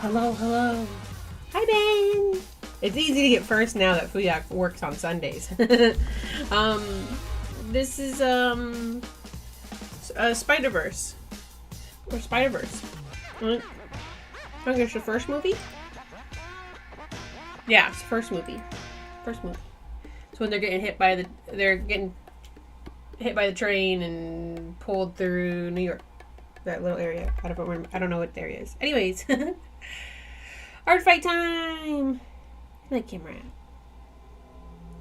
Hello, hello. Hi, Ben. It's easy to get first now that Fuyak works on Sundays. This is Spider-Verse. Or Spider-Verse. I think it's the first movie? Yeah, it's the first movie. First movie. So when they're getting hit by the train and pulled through New York. That little area. I don't know what the area is. Anyways. Art fight time! My camera.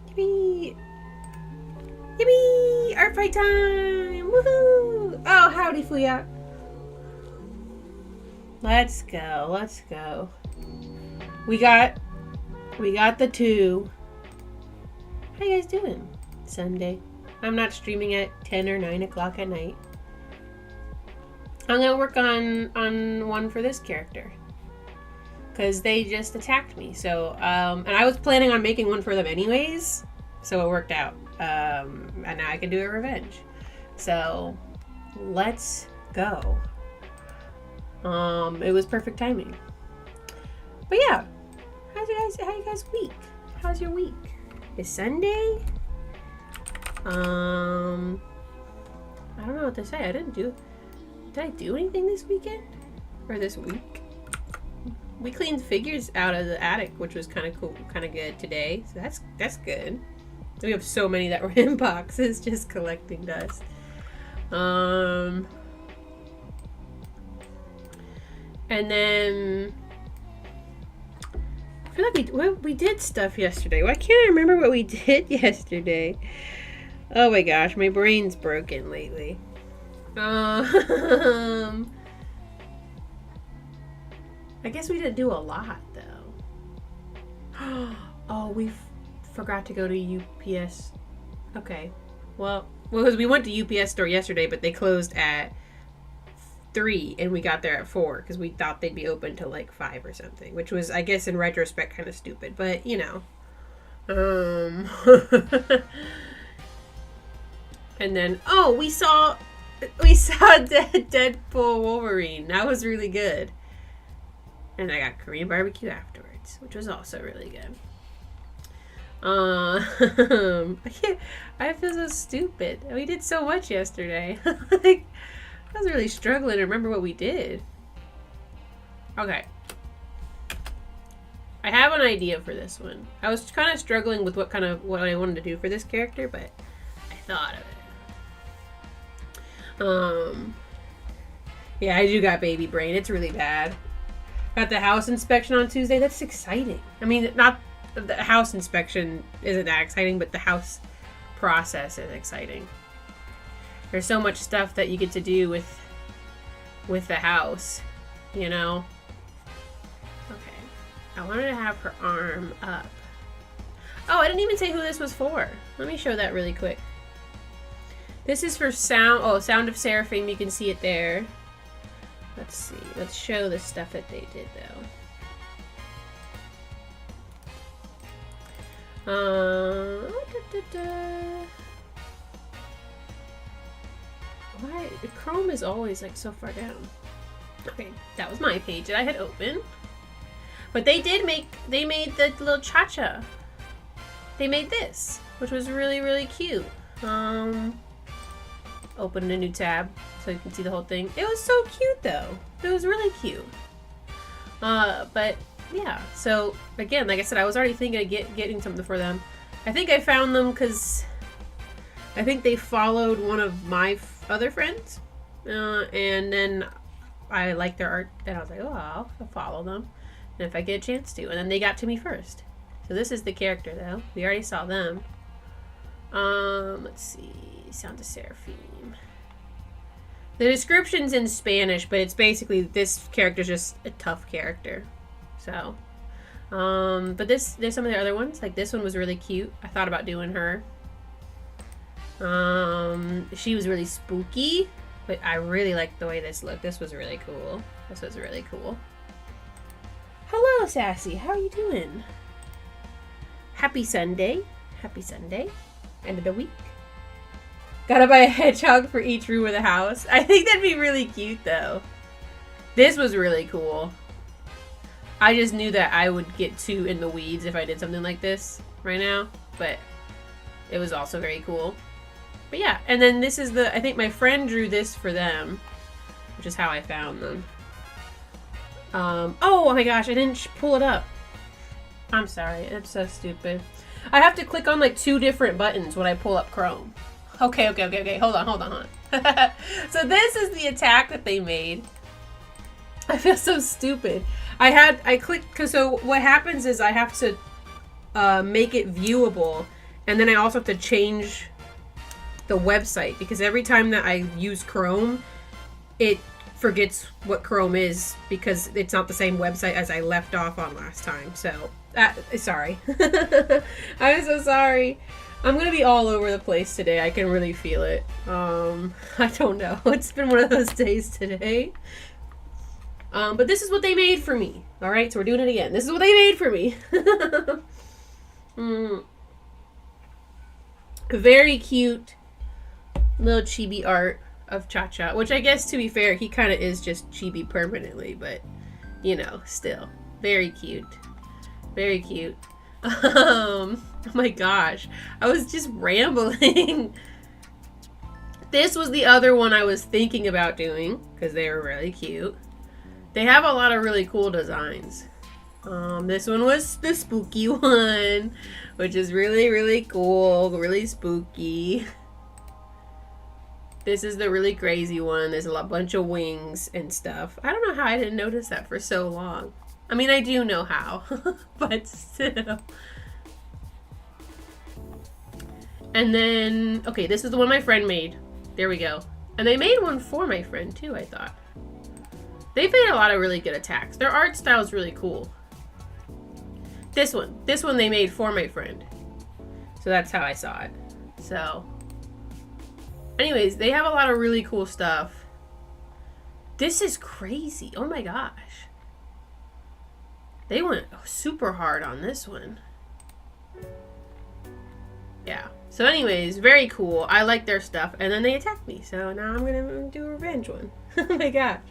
Yippee! Yippee! Art fight time! Woohoo! Oh, howdy, Fuyak. Let's go. Let's go. We got the two. How you guys doing? Sunday. I'm not streaming at 10 or 9 o'clock at night. I'm gonna work on one for this character. Because they just attacked me. So, and I was planning on making one for them anyways. So it worked out. And now I can do a revenge. So, let's go. It was perfect timing. But yeah. How you guys week? How's your week? It's Sunday? I don't know what to say. Did I do anything this weekend? Or this week? We cleaned figures out of the attic, which was kind of cool, kind of good today. So that's good. We have so many that were in boxes, just collecting dust. And then I feel like we did stuff yesterday. Why can't I remember what we did yesterday? Oh my gosh, my brain's broken lately. I guess we didn't do a lot, though. Oh, we forgot to go to UPS. Okay. Well, because we went to UPS store yesterday, but they closed at 3, and we got there at 4, because we thought they'd be open till like 5 or something, which was, I guess, in retrospect, kind of stupid, but, you know. And then, oh, we saw Deadpool Wolverine. That was really good. And I got Korean barbecue afterwards, which was also really good. I feel so stupid. We did so much yesterday. Like, I was really struggling to remember what we did. Okay. I have an idea for this one. I was kind of struggling with what I wanted to do for this character, but I thought of it. Yeah, I do got baby brain. It's really bad. Got the house inspection on Tuesday. That's exciting. I mean, not the house inspection isn't that exciting, but the house process is exciting. There's so much stuff that you get to do with the house, you know? Okay. I wanted to have her arm up. Oh, I didn't even say who this was for. Let me show that really quick. This is for Sound of Seraphim. You can see it there. Let's see. Let's show the stuff that they did, though. Why? Chrome is always like so far down. Okay, that was my page that I had open. But they made the little cha-cha. They made this, which was really, really cute. Open a new tab so you can see the whole thing. It was so cute though. It was really cute. But yeah, so again, like I said, I was already thinking of getting something for them. I think I found them because I think they followed one of my other friends. And then I liked their art and I was like, oh, I'll follow them. And if I get a chance to. And then they got to me first. So this is the character though. We already saw them. Let's see. Sound of Seraphim. The description's in Spanish, but it's basically this character's just a tough character. So, but there's some of the other ones. Like this one was really cute. I thought about doing her. She was really spooky, but I really liked the way this looked. This was really cool. This was really cool. Hello, Sassy. How are you doing? Happy Sunday. Happy Sunday. End of the week. Gotta buy a hedgehog for each room of the house. I think that'd be really cute, though. This was really cool. I just knew that I would get too in the weeds if I did something like this right now. But it was also very cool. But yeah, and then this is I think my friend drew this for them. Which is how I found them. Oh my gosh, I didn't pull it up. I'm sorry, it's so stupid. I have to click on like 2 different buttons when I pull up Chrome. Okay. Hold on. So this is the attack that they made. I feel so stupid. I clicked, because so what happens is I have to make it viewable, and then I also have to change the website, because every time that I use Chrome, it forgets what Chrome is, because it's not the same website as I left off on last time. So, sorry. I'm so sorry. I'm gonna be all over the place today. I can really feel it. I don't know. It's been one of those days today. But this is what they made for me. Alright, so we're doing it again. This is what they made for me. Very cute little chibi art of Cha-Cha, which I guess, to be fair, he kind of is just chibi permanently, but, you know, still. Very cute. Very cute. Oh my gosh. I was just rambling. This was the other one I was thinking about doing, because they were really cute. They have a lot of really cool designs. This one was the spooky one, which is really, really cool, really spooky. This is the really crazy one. There's a bunch of wings and stuff. I don't know how I didn't notice that for so long. I mean, I do know how, but still. And then, okay, this is the one my friend made. There we go. And they made one for my friend too, I thought. They've made a lot of really good attacks. Their art style is really cool. This one they made for my friend. So that's how I saw it. So, anyways, they have a lot of really cool stuff. This is crazy. Oh my gosh. They went super hard on this one. Yeah. So anyways, very cool. I like their stuff. And then they attacked me. So now I'm going to do a revenge one. Oh my gosh.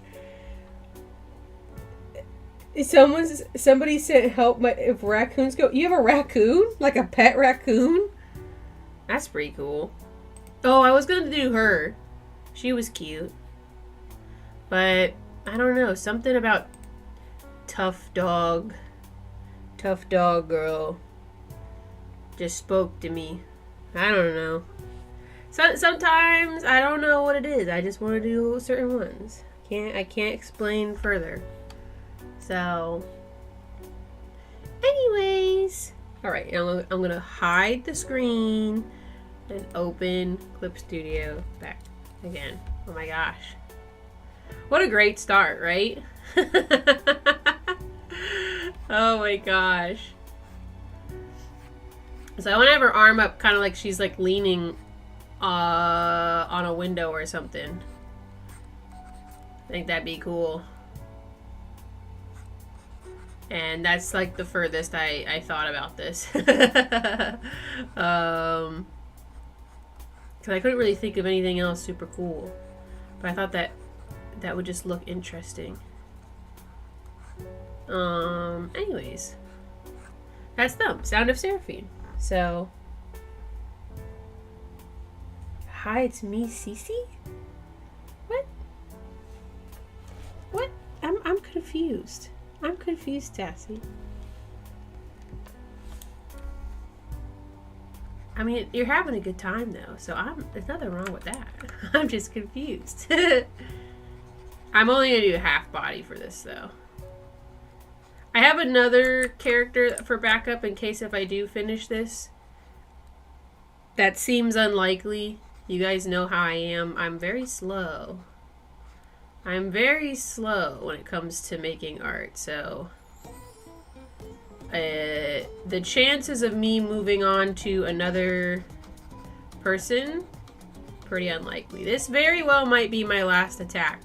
Somebody said help if raccoons go. You have a raccoon? Like a pet raccoon? That's pretty cool. Oh, I was going to do her. She was cute. But I don't know. Something about tough dog girl just spoke to me. I don't know. Sometimes I don't know what it is. I just want to do certain ones. I can't explain further. So, anyways, all right. I'm gonna hide the screen and open Clip Studio back again. Oh my gosh, what a great start, right? Oh my gosh. So I want to have her arm up, kind of like she's like leaning on a window or something. I think that'd be cool. And that's like the furthest I thought about this. Because I couldn't really think of anything else super cool. But I thought that would just look interesting. Anyways. That's them. Sound of Seraphine. So. Hi, it's me, Cece? What? What? I'm confused. I'm confused, Tassie. I mean, you're having a good time though, so there's nothing wrong with that. I'm just confused. I'm only gonna do half body for this though. I have another character for backup in case if I do finish this. That seems unlikely. You guys know how I am. I'm very slow. I'm very slow when it comes to making art, so the chances of me moving on to another person, pretty unlikely. This very well might be my last attack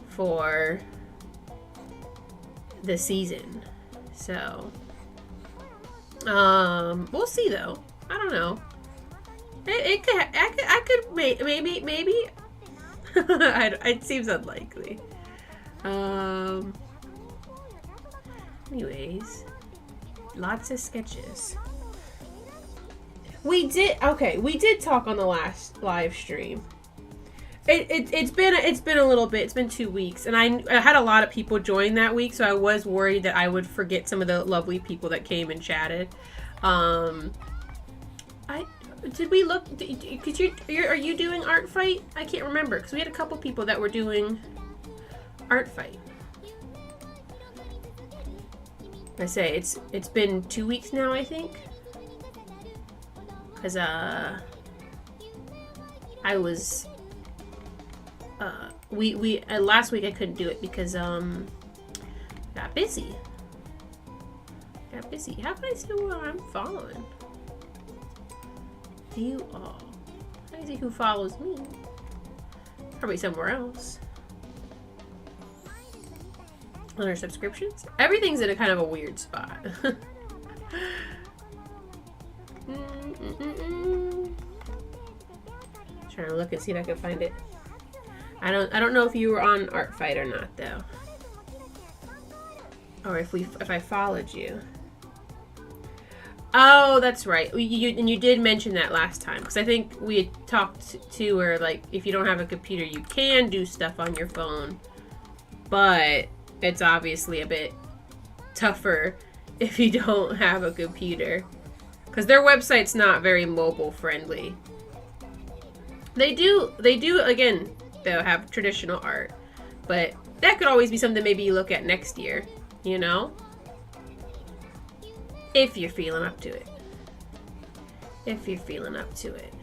for the season, so we'll see though. I don't know. I could maybe. It seems unlikely. Anyways, lots of sketches. We did talk on the last live stream. It's been a little bit. It's been 2 weeks, and I had a lot of people join that week, so I was worried that I would forget some of the lovely people that came and chatted. Did we look? Are you doing Art Fight? I can't remember because we had a couple people that were doing Art Fight. I say it's been 2 weeks now, I think. Cause I was we last week I couldn't do it because got busy. How can I see who I'm following? view all. Let me see who follows me. Probably somewhere else. Under subscriptions? Everything's in a kind of a weird spot. Trying to look and see if I can find it. I don't know if you were on Artfight or not though. Or if I followed you. Oh, that's right. You did mention that last time, because I think we had talked to where, like, if you don't have a computer, you can do stuff on your phone, but it's obviously a bit tougher if you don't have a computer, because their website's not very mobile friendly. They do again, they'll have traditional art, but that could always be something maybe you look at next year, you know? If you're feeling up to it. If you're feeling up to it.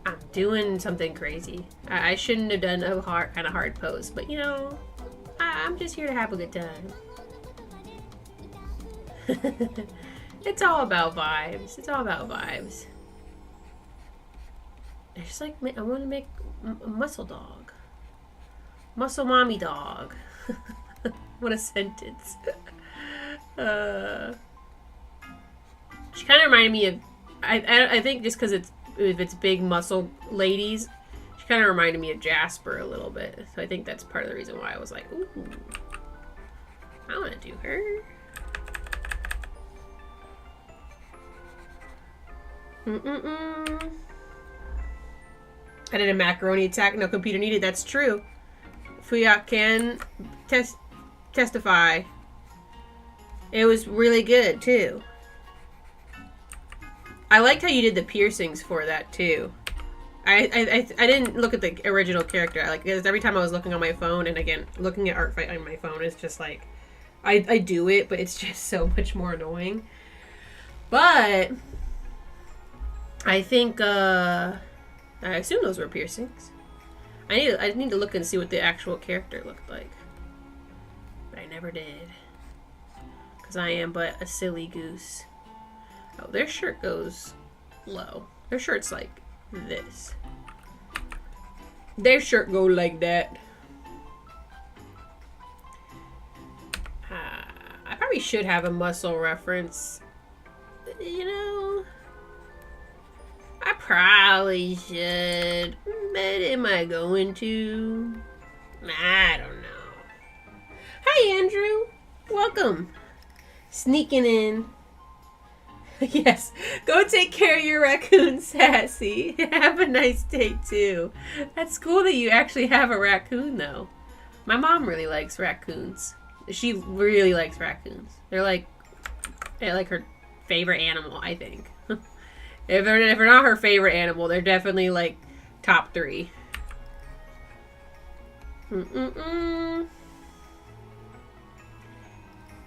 I'm doing something crazy. I shouldn't have done a kind of hard pose, but you know, I'm just here to have a good time. It's all about vibes. It's all about vibes. It's just like, I want to make a muscle dog. Muscle mommy dog. What a sentence. She kind of reminded me of, I think just because it's big muscle ladies, she kind of reminded me of Jasper a little bit. So I think that's part of the reason why I was like, ooh, I want to do her. I did a macaroni attack, no computer needed. That's true. Fuyak can testify. It was really good, too. I liked how you did the piercings for that, too. I didn't look at the original character. Because every time I was looking on my phone, and again, looking at Artfight on my phone is just like, I do it, but it's just so much more annoying. But I think, I assume those were piercings. I need to look and see what the actual character looked like. But I never did. Because I am but a silly goose. Oh, their shirt goes low. Their shirt's like this. Their shirt go like that. I probably should have a muscle reference. You know, I probably should. But am I going to? I don't know. Hi, Andrew. Welcome. Sneaking in. Yes. Go take care of your raccoon, Sassy. Have a nice day, too. That's cool that you actually have a raccoon, though. My mom really likes raccoons. She really likes raccoons. They're like her favorite animal, I think. If they're not her favorite animal, they're definitely like top 3.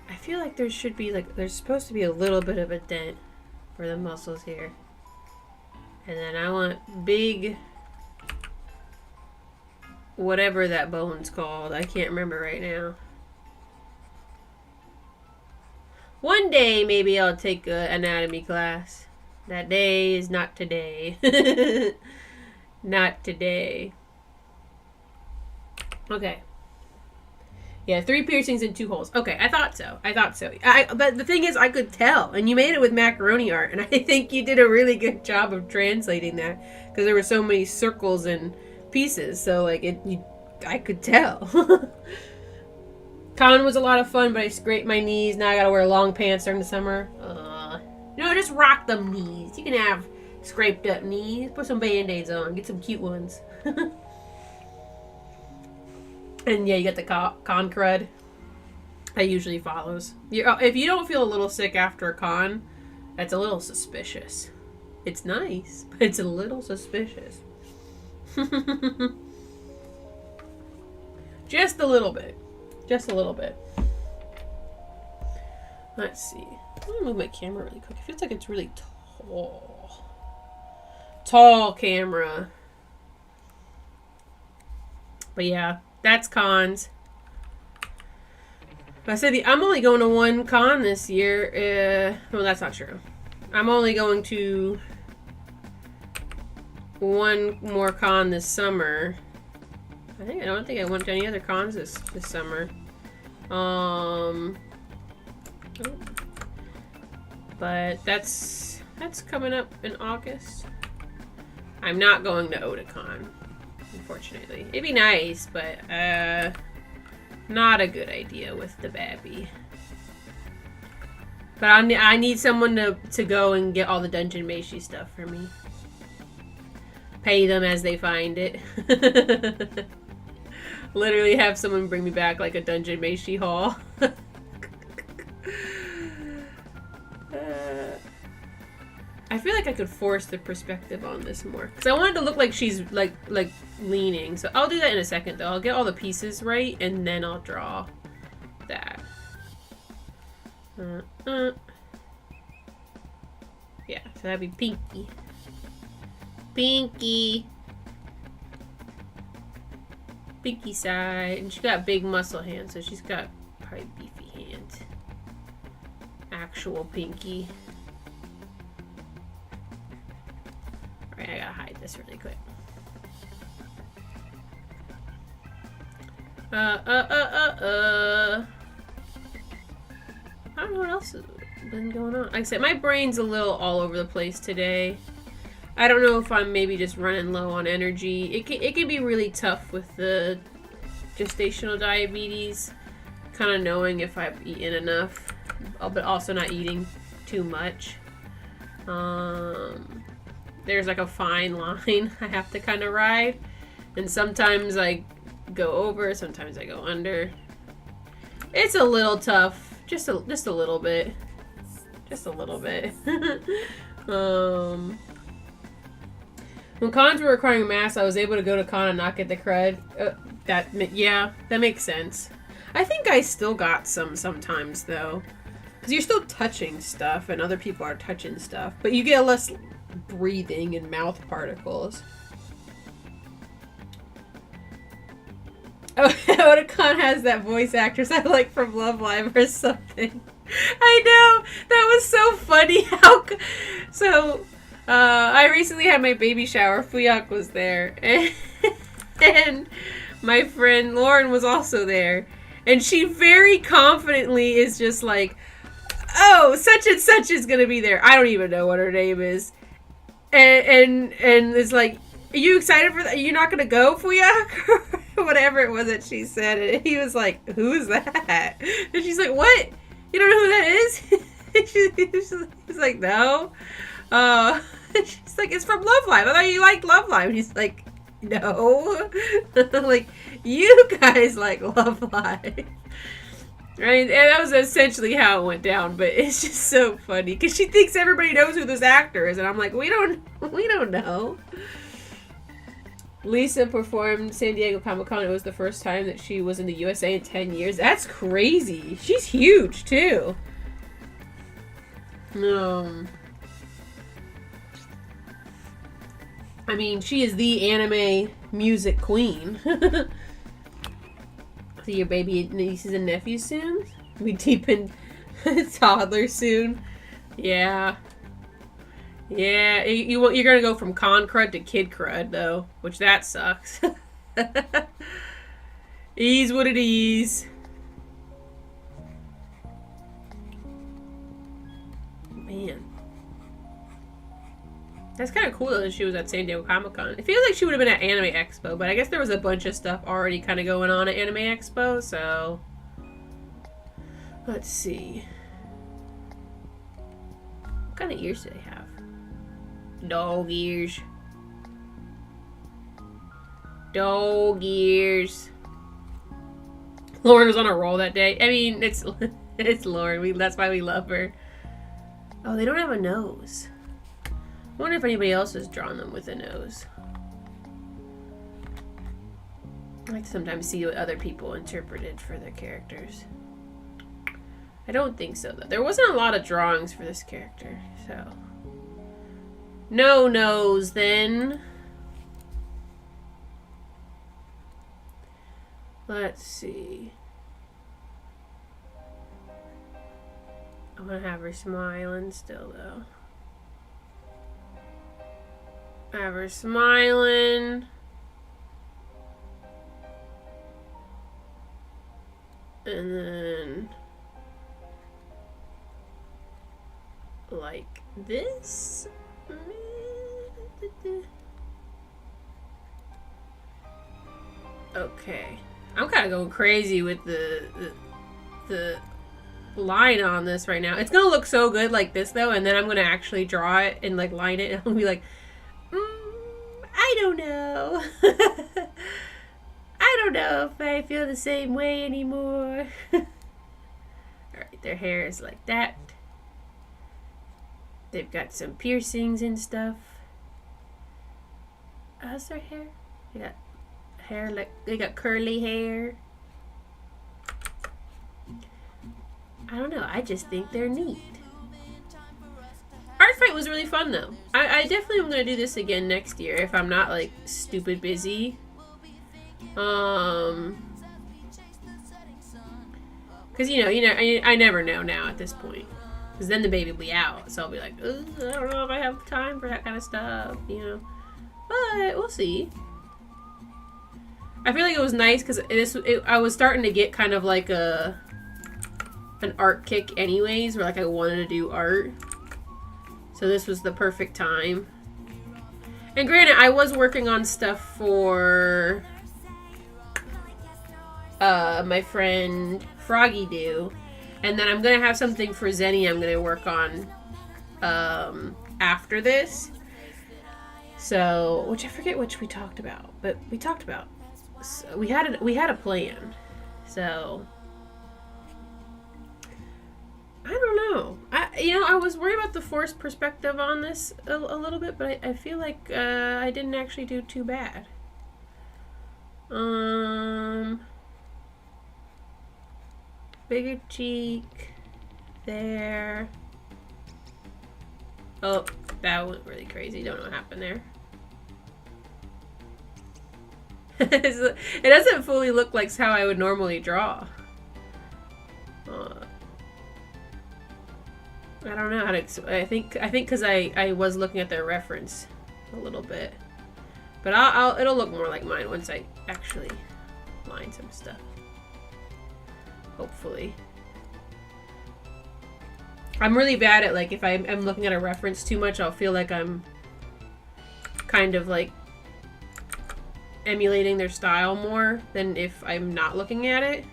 I feel like there should be there's supposed to be a little bit of a dent for the muscles here. And then I want big, whatever that bone's called. I can't remember right now. One day, maybe I'll take an anatomy class. That day is not today. Not today. Okay. Yeah, 3 piercings and 2 holes. Okay, I thought so. But the thing is, I could tell. And you made it with macaroni art. And I think you did a really good job of translating that. Because there were so many circles and pieces. So, I could tell. Con was a lot of fun, but I scraped my knees. Now I gotta wear long pants during the summer. Just rock them knees. You can have scraped up knees. Put some band-aids on. Get some cute ones. And yeah, you get the con crud. That usually follows. If you don't feel a little sick after a con, that's a little suspicious. It's nice, but it's a little suspicious. Just a little bit. Just a little bit. Let's see. I'm gonna move my camera really quick. It feels like it's really tall. Tall camera. But yeah, that's cons. But I said I'm only going to 1 con this year. Well, that's not true. I'm only going to one more con this summer. I don't think I went to any other cons this summer. But that's coming up in August. I'm not going to Otakon, unfortunately. It'd be nice, but not a good idea with the babby. But I need someone to go and get all the Dungeon Meshi stuff for me. Pay them as they find it. Literally have someone bring me back like a Dungeon Meshi haul. I feel like I could force the perspective on this more. Because I want it to look like she's like leaning. So I'll do that in a second though. I'll get all the pieces right and then I'll draw that. Yeah, so that'd be Pinky. Pinky. Pinky side. And she got big muscle hands, so she's got probably beefy hands. Actual Pinky. Alright, I gotta hide this really quick. I don't know what else has been going on. Like I said, my brain's a little all over the place today. I don't know if I'm maybe just running low on energy. It can be really tough with the gestational diabetes. Kind of knowing if I've eaten enough, but also not eating too much. There's like a fine line I have to kind of ride. And sometimes I go over, sometimes I go under. It's a little tough. Just a little bit. Just a little bit. When cons were requiring mass, I was able to go to con and not get the cred. That makes sense. I think I still got some sometimes, though. Because you're still touching stuff, and other people are touching stuff. But you get less breathing and mouth particles. Oh, Otakon has that voice actress I like from Love Live or something. I know! That was so funny. I recently had my baby shower. Fuyak was there. And my friend Lauren was also there. And she very confidently is just like, oh, such and such is going to be there. I don't even know what her name is. And it's like, are you excited for that? You're not going to go, Fuyak? Whatever it was that she said. And he was like, who is that? And she's like, what? You don't know who that is? He's like, no. She's like, it's from Love Live. I thought you liked Love Live. And he's like, no. Like, you guys like Love Live. Right? And that was essentially how it went down. But it's just so funny. Because she thinks everybody knows who this actor is. And I'm like, we don't know. Lisa performed San Diego Comic-Con. It was the first time that she was in the USA in 10 years. That's crazy. She's huge, too. I mean, she is the anime music queen. See your baby nieces and nephews soon? We deep in toddlers soon. Yeah. Yeah, you're gonna go from con crud to kid crud, though. Which, that sucks. Ease what it is. Man. That's kind of cool though that she was at San Diego Comic-Con. It feels like she would have been at Anime Expo, but I guess there was a bunch of stuff already kind of going on at Anime Expo, so... Let's see. What kind of ears do they have? Dog ears. Dog ears. Lauren was on a roll that day. I mean, it's Lauren. That's why we love her. Oh, they don't have a nose. I wonder if anybody else has drawn them with a nose. I like to sometimes see what other people interpreted for their characters. I don't think so, though. There wasn't a lot of drawings for this character, so... No nose, then. Let's see. I want to have her smiling still, though. Have her smiling. And then like this. Okay. I'm kind of going crazy with the line on this right now. It's going to look so good like this though, and then I'm going to actually draw it and like line it and I'll be like, I don't know. I don't know if I feel the same way anymore. Alright, their hair is like that. They've got some piercings and stuff. How's their hair? They got hair like, they got curly hair. I don't know, I just think they're neat. Art Fight was really fun though. I definitely am going to do this again next year if I'm not like stupid busy. Cause you know, I never know now at this point. Cause then the baby will be out, so I'll be like, I don't know if I have time for that kind of stuff, you know. But we'll see. I feel like it was nice because I was starting to get kind of like an art kick, anyways, where like I wanted to do art. So this was the perfect time. And granted, I was working on stuff for my friend Froggy Doo, and then I'm gonna have something for Zenny I'm gonna work on after this. So, which I forget which we talked about, but we talked about. So we had a plan. So I don't know. I was worried about the forced perspective on this a little bit, but I feel like I didn't actually do too bad. Bigger cheek there. Oh, that went really crazy. Don't know what happened there. It doesn't fully look like how I would normally draw. I don't know how to. I think because I was looking at their reference a little bit, but it'll look more like mine once I actually line some stuff. Hopefully. I'm really bad at like if I'm looking at a reference too much, I'll feel like I'm kind of like emulating their style more than if I'm not looking at it.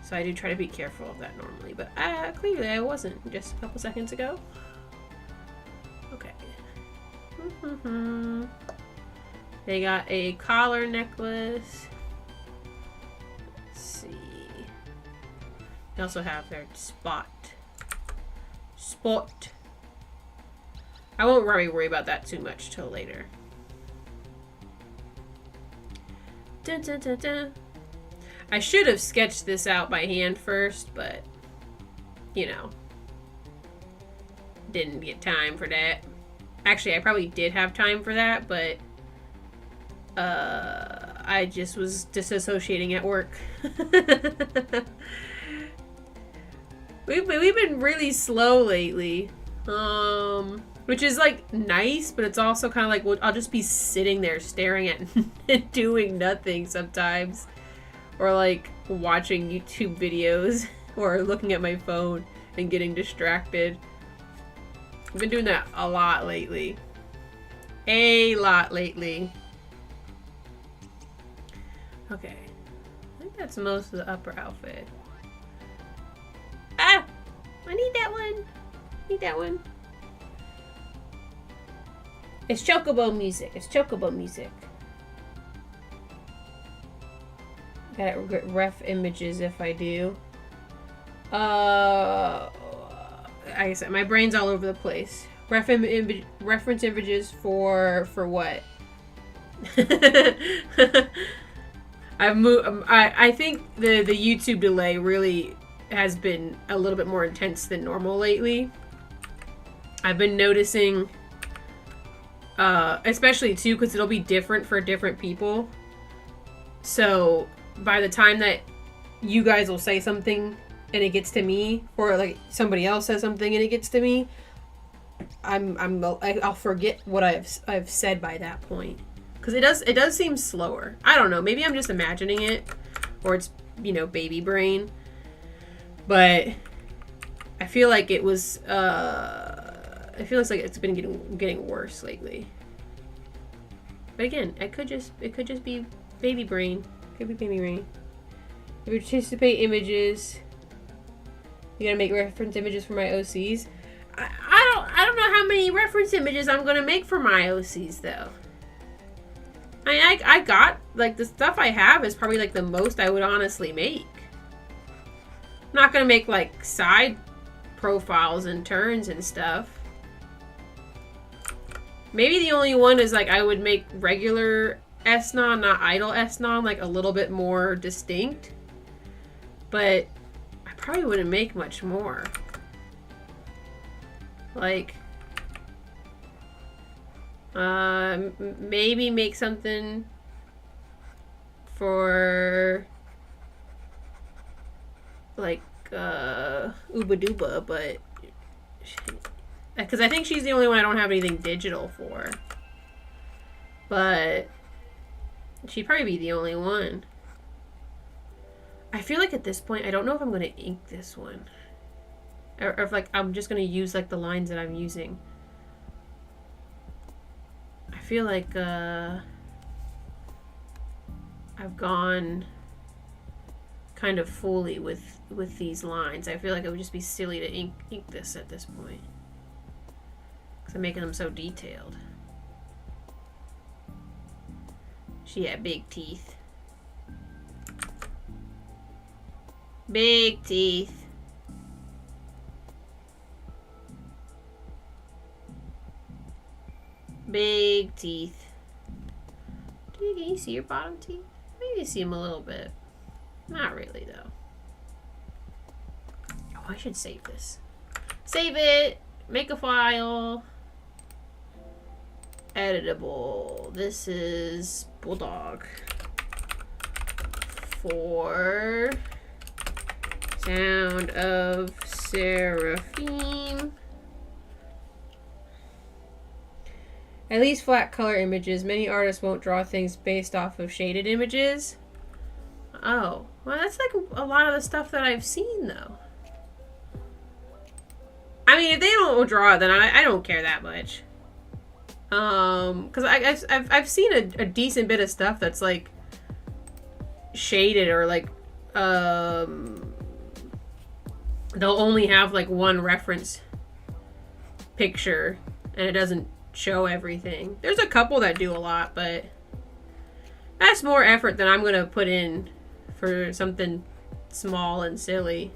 So I do try to be careful of that normally, but clearly I wasn't just a couple seconds ago. Okay. They got a collar necklace. Let's see. They also have their spot. I won't worry about that too much till later. Dun, dun, dun, dun. I should have sketched this out by hand first, but, you know, didn't get time for that. Actually, I probably did have time for that, but I just was disassociating at work. We've been really slow lately, which is like nice, but it's also kind of like, well, I'll just be sitting there staring at and doing nothing sometimes. Or like watching YouTube videos or looking at my phone and getting distracted. I've been doing that a lot lately. Okay. I think that's most of the upper outfit. Ah! I need that one. It's Chocobo music. Gotta get ref images if I do. Like I said, my brain's all over the place. Reference images for what? I've moved. I think the YouTube delay really has been a little bit more intense than normal lately. I've been noticing, especially too, because it'll be different for different people. So by the time that you guys will say something and it gets to me, or like somebody else says something and it gets to me, I'll forget what I've said by that point, because it does seem slower. I don't know, maybe I'm just imagining it, or it's, you know, baby brain, but I feel like it was I feel like it's been getting worse lately. But again, it could just be baby brain. Could be baby brain. If you anticipate images, you gotta make reference images for my OCs. I don't know how many reference images I'm gonna make for my OCs though. I got, like, the stuff I have is probably like the most I would honestly make. I'm not gonna make like side profiles and turns and stuff. Maybe the only one is like I would make regular SNON, not idle SNON, like a little bit more distinct. But I probably wouldn't make much more. Like, maybe make something for like Uba Duba, but because I think she's the only one I don't have anything digital for. But she'd probably be the only one. I feel like at this point, I don't know if I'm going to ink this one. Or if, like, I'm just going to use, like, the lines that I'm using. I feel like, I've gone kind of fully with these lines. I feel like it would just be silly to ink this at this point. Because I'm making them so detailed. She had big teeth. Big teeth. Big teeth. Can you see your bottom teeth? Maybe you see them a little bit. Not really, though. Oh, I should save this. Save it. Make a file. Editable. This is Bulldog. For Sound of Seraphim. At least flat color images. Many artists won't draw things based off of shaded images. Oh, well, that's like a lot of the stuff that I've seen, though. I mean, if they don't draw it, then I don't care that much. Because I've seen a decent bit of stuff that's like shaded, or like they'll only have like one reference picture and it doesn't show everything. There's a couple that do a lot, but that's more effort than I'm gonna put in for something small and silly.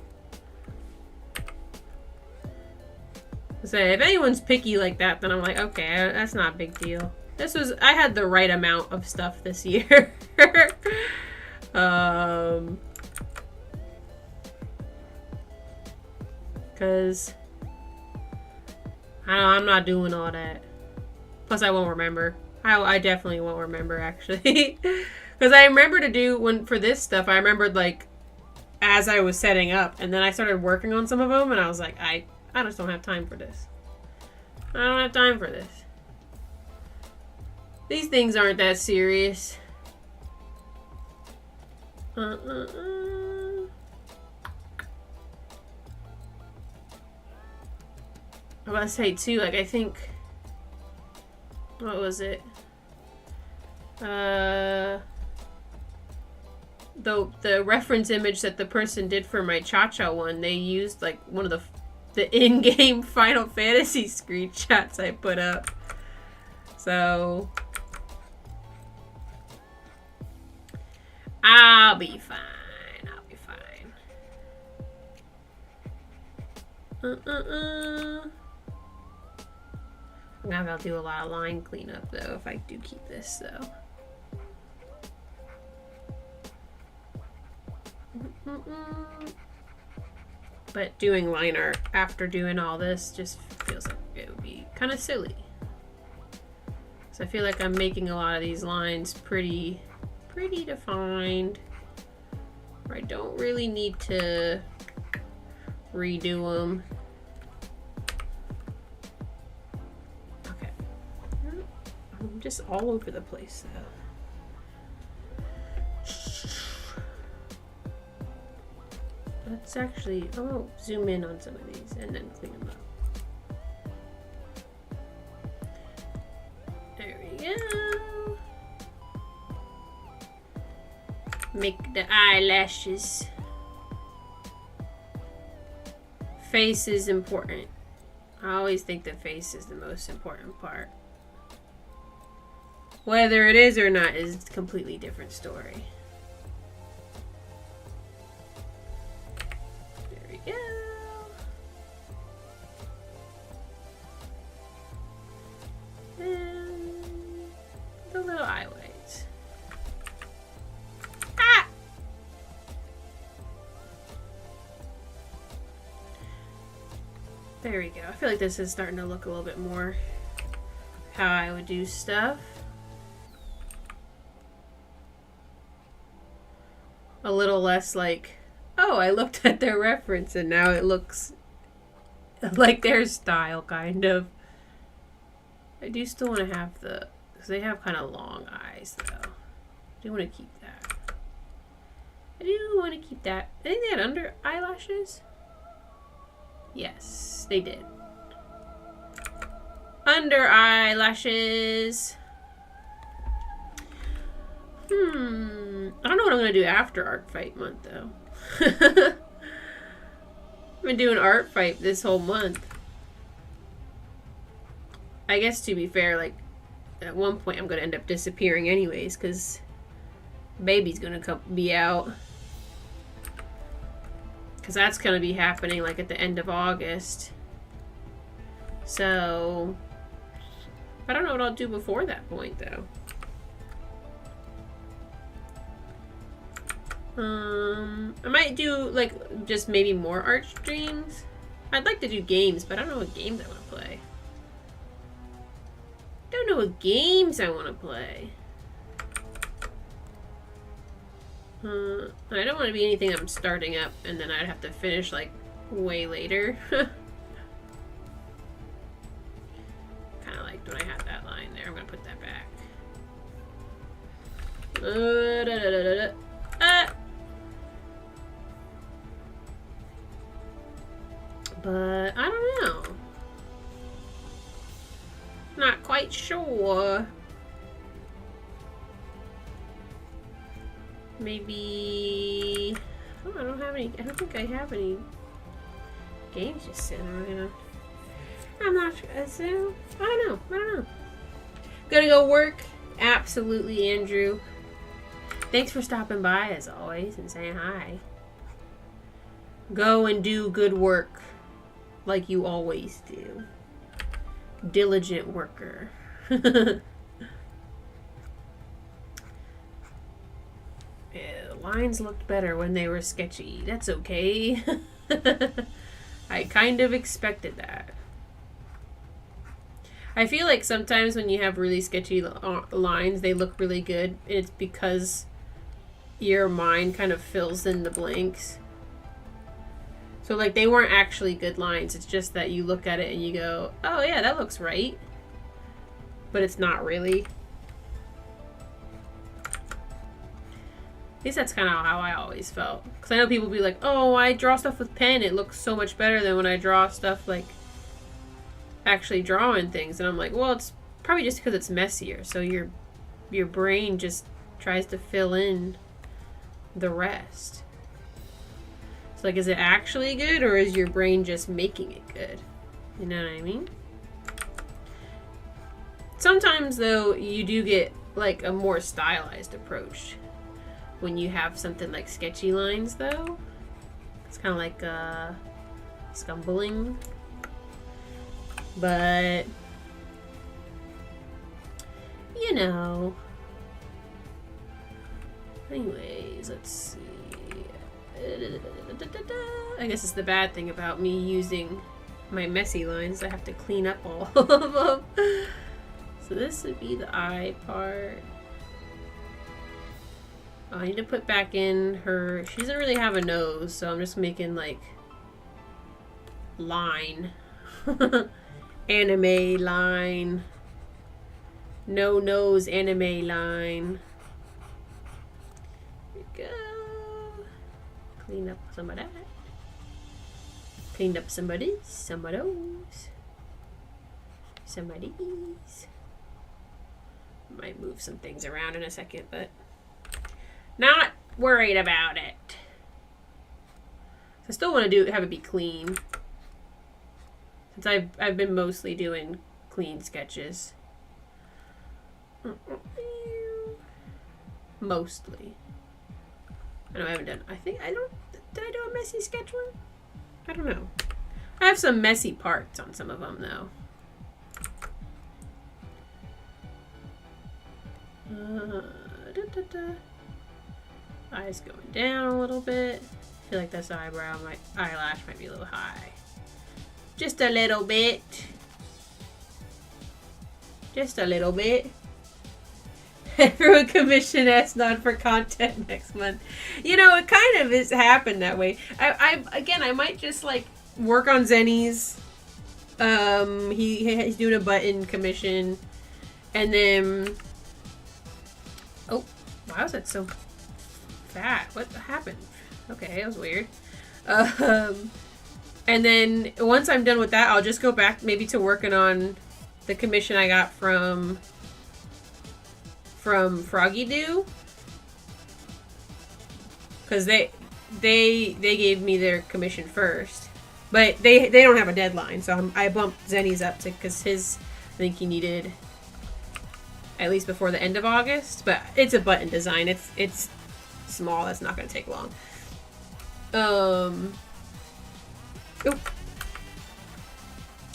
Say, if anyone's picky like that, then I'm like, okay, that's not a big deal. I had the right amount of stuff this year. Because I'm not doing all that. Plus, I won't remember. I definitely won't remember, actually. Because I remember to do, for this stuff, I remembered, like, as I was setting up. And then I started working on some of them, and I was like, I just don't have time for this. I don't have time for this. These things aren't that serious. I'm about to say, too, like, I think... What was it? The reference image that the person did for my Cha-Cha one, they used, like, one of the in-game Final Fantasy screenshots I put up. So I'll be fine. I'll be fine. Now I'll do a lot of line cleanup though if I do keep this though. But doing line art after doing all this just feels like it would be kind of silly. So I feel like I'm making a lot of these lines pretty defined. Where I don't really need to redo them. I'm just all over the place though. Let's actually, I'll zoom in on some of these and then clean them up. There we go. Make the eyelashes. Face is important. I always think the face is the most important part. Whether it is or not is a completely different story. There we go. And the little eye whites. Ah! There we go. I feel like this is starting to look a little bit more how I would do stuff. A little less like, oh, I looked at their reference and now it looks like their style, kind of. I do still want to have the, because they have kind of long eyes, though. I do want to keep that. I do want to keep that. I think they had under eyelashes. Yes, they did. Under eyelashes. I don't know what I'm going to do after Art Fight Month, though. I've been doing Art Fight this whole month. I guess, to be fair, like, at one point I'm going to end up disappearing anyways, because baby's going to be out. Because that's going to be happening, like, at the end of August. So, I don't know what I'll do before that point, though. I might do, like, just maybe more art streams. I'd like to do games, but I don't know what games I want to play. Don't know what games I want to play. I don't want to be anything I'm starting up and then I'd have to finish, like, way later. Kind of liked when I had that line there. I'm going to put that back. But I don't know. Not quite sure. Maybe. Oh, I don't have any. I don't think I have any games just sitting around. I'm not sure. So, I don't know. I don't know. Gonna go work. Absolutely, Andrew. Thanks for stopping by as always and saying hi. Go and do good work like you always do. Diligent worker. Yeah, the lines looked better when they were sketchy. That's okay. I kind of expected that. I feel like sometimes when you have really sketchy lines, they look really good. It's because your mind kind of fills in the blanks. So, like, they weren't actually good lines. It's just that you look at it and you go, oh, yeah, that looks right. But it's not really. At least that's kind of how I always felt. Because I know people be like, oh, I draw stuff with pen. It looks so much better than when I draw stuff, like, actually drawing things. And I'm like, well, it's probably just because it's messier. So your brain just tries to fill in the rest. So, like, is it actually good, or is your brain just making it good? You know what I mean? Sometimes, though, you do get, like, a more stylized approach when you have something like sketchy lines, though. It's kind of like scumbling. But, you know. Anyways, let's see. I guess it's the bad thing about me using my messy lines. I have to clean up all of them. So this would be the eye part. Oh, I need to put back in her... She doesn't really have a nose, so I'm just making, like, line. Anime line. No Nose anime line. Here we go. Clean up some of that. Cleaned up some of these. Some of those. Some of these. Might move some things around in a second, but not worried about it. I still want to have it be clean. Since I've been mostly doing clean sketches. Mostly. I know I haven't done. Did I do a messy sketch one? I don't know. I have some messy parts on some of them though. Eyes going down a little bit. I feel like this eyebrow, my eyelash might be a little high. Just a little bit. Just a little bit. Everyone commission S9 for content next month. You know, it kind of has happened that way. I might just like work on Zenny's. He's doing a button commission, and then why was that so fat? What happened? Okay, that was weird. And then once I'm done with that, I'll just go back maybe to working on the commission I got from Froggy Doo, because they gave me their commission first, but they don't have a deadline, so I bumped Zenny's up to because I think he needed at least before the end of August, but it's a button design. It's small. That's not going to take long. And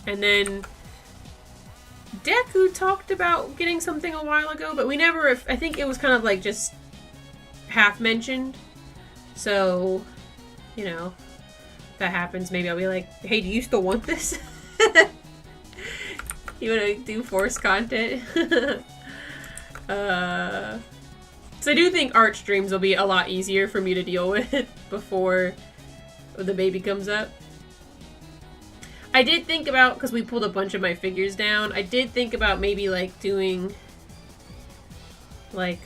then Deku talked about getting something a while ago, but we never, I think it was kind of like just half mentioned. So, you know, if that happens, maybe I'll be like, hey, do you still want this? You want to do force content? So I do think art streams will be a lot easier for me to deal with before the baby comes up. I did think about, because we pulled a bunch of my figures down, I did think about maybe like doing like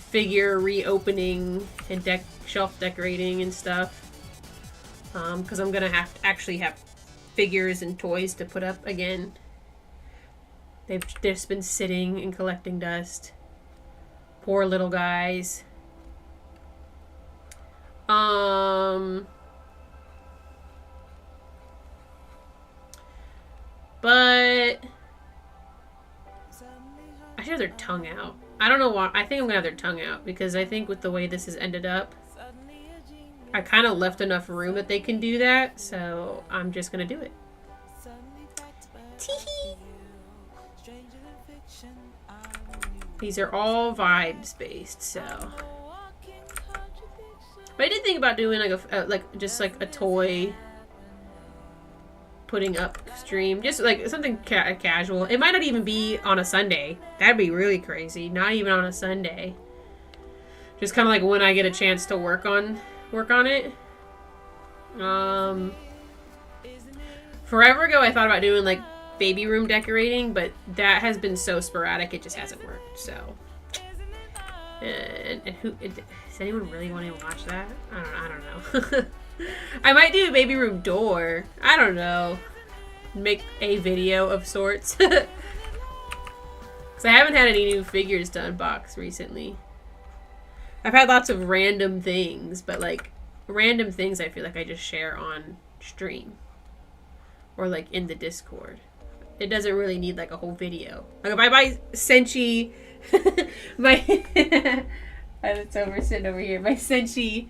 figure reopening and shelf decorating and stuff, because I'm gonna have to actually have figures and toys to put up again. They've just been sitting and collecting dust. Poor little guys. But I should have their tongue out. I don't know why. I think I'm gonna have their tongue out because I think with the way this has ended up, I kind of left enough room that they can do that. So I'm just gonna do it. Teehee. These are all vibes based, so. But I did think about doing like just like a toy putting up stream, just like something casual. It might not even be on a Sunday. That'd be really crazy. Not even on a Sunday. Just kind of like when I get a chance to work on it. Forever ago, I thought about doing like baby room decorating, but that has been so sporadic it just hasn't worked. So, and who does anyone really want to watch that? I don't know. I might do a baby room door. I don't know. Make a video of sorts. Because I haven't had any new figures to unbox recently. I've had lots of random things, but like random things I feel like I just share on stream or like in the Discord. It doesn't really need like a whole video. Like if I buy Senshi, it's over sitting over here. My Senshi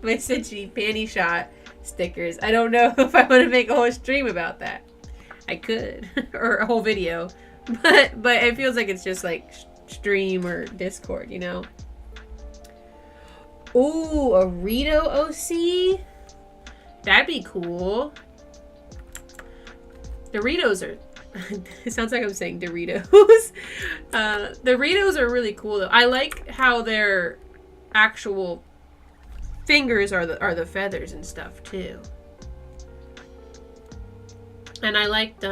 panty shot stickers. I don't know if I want to make a whole stream about that. I could, or a whole video, but it feels like it's just like stream or Discord, you know. Ooh, a Rito OC? That'd be cool. Doritos are... it sounds like I'm saying Doritos. Doritos are really cool, though. I like how their actual fingers are the feathers and stuff, too. And I liked,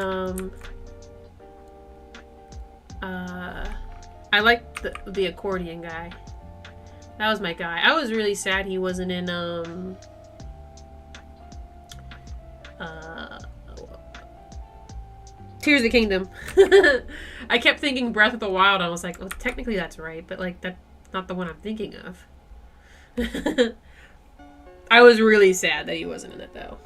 I liked the accordion guy. That was my guy. I was really sad he wasn't in Tears of the Kingdom. I kept thinking Breath of the Wild. I was like, well, technically that's right, but like that's not the one I'm thinking of. I was really sad that he wasn't in it though.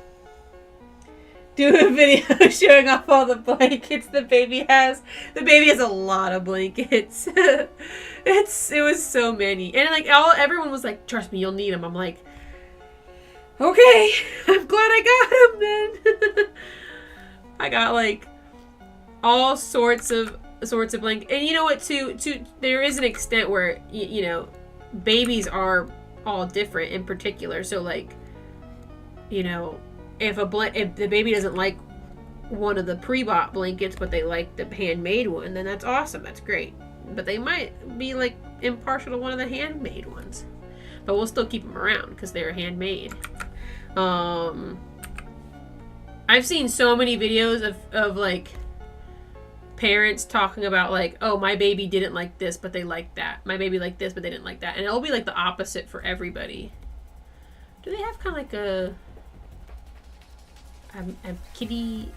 Do a video showing off all the blankets the baby has. The baby has a lot of blankets. It was so many, and like everyone was like, "Trust me, you'll need them." I'm like, "Okay, I'm glad I got them then." I got like all sorts of blankets, and you know what? To there is an extent where you know, babies are all different in particular. So like, you know. If the baby doesn't like one of the pre-bought blankets, but they like the handmade one, then that's awesome. That's great. But they might be like impartial to one of the handmade ones. But we'll still keep them around because they're handmade. I've seen so many videos of like parents talking about like, oh, my baby didn't like this, but they liked that. My baby liked this, but they didn't like that. And it'll be like the opposite for everybody. Do they have kind of like a kitty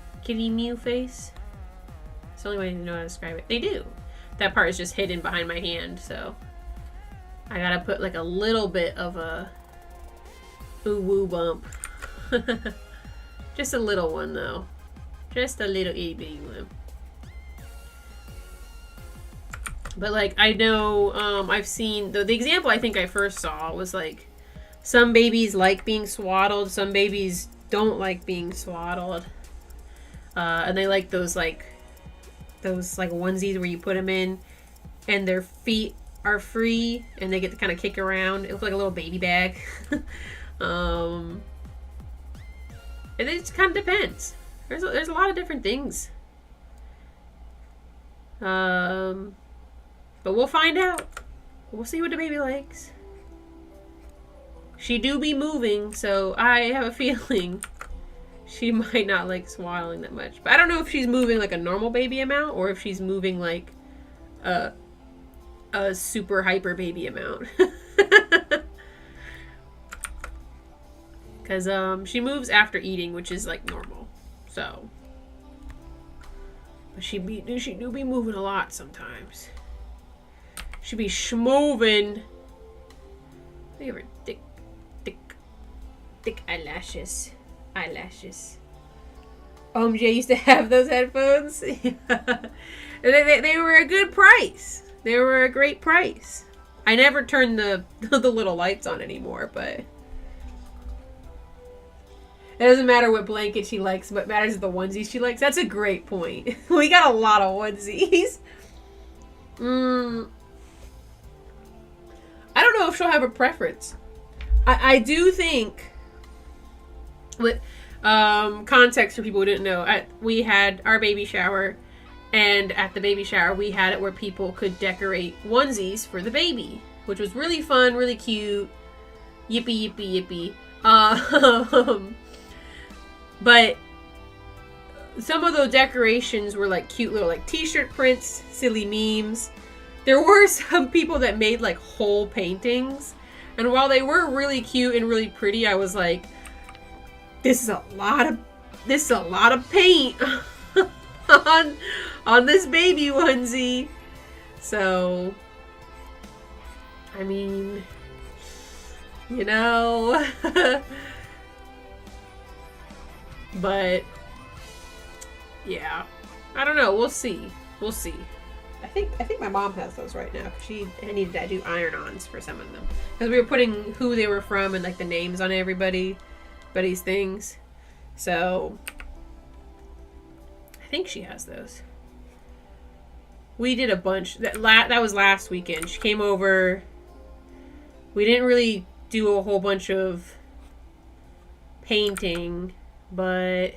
mew face? It's the only way I know how to describe it. They do. That part is just hidden behind my hand, so I gotta put like a little bit of a ooh woo bump. Just a little one though. Just a little itty bitty one. But like I know I've seen the example I think I first saw was like some babies like being swaddled, some babies don't like being swaddled, and they like those onesies where you put them in and their feet are free and they get to kind of kick around. It looks like a little baby bag. And it just kind of depends. There's a lot of different things, but we'll find out. We'll see what the baby likes. She do be moving, so I have a feeling she might not like swaddling that much. But I don't know if she's moving like a normal baby amount or if she's moving like a super hyper baby amount. Because she moves after eating, which is like normal. So, but she do be moving a lot sometimes. She be schmoving. Look at her thick eyelashes. Jay used to have those headphones. They were a good price. They were a great price. I never turned the little lights on anymore, but it doesn't matter what blanket she likes. What matters is the onesies she likes. That's a great point. We got a lot of onesies. I don't know if she'll have a preference. I do think, with context for people who didn't know, we had our baby shower, and at the baby shower we had it where people could decorate onesies for the baby, which was really fun, really cute. Yippee yippee yippee. But some of those decorations were like cute little like t-shirt prints, silly memes. There were some people that made like whole paintings, and while they were really cute and really pretty, I was like, this is a lot of paint on this baby onesie. So, I mean, you know, but yeah, I don't know. We'll see. I think my mom has those right now because she needed to do iron-ons for some of them because we were putting who they were from and like the names on everybody's things. So I think she has those. We did a bunch. That was last weekend. She came over. We didn't really do a whole bunch of painting, but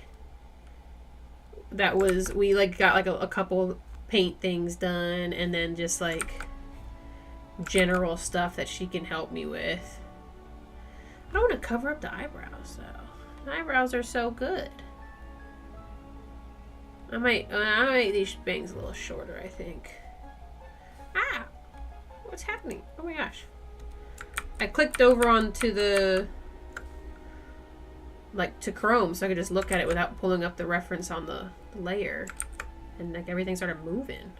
we like got like a couple paint things done, and then just like general stuff that she can help me with. I don't want to cover up the eyebrows though. The eyebrows are so good. I might make these bangs a little shorter, I think. What's happening? Oh my gosh. I clicked over onto the, like, to Chrome so I could just look at it without pulling up the reference on the layer. And, like, everything started moving.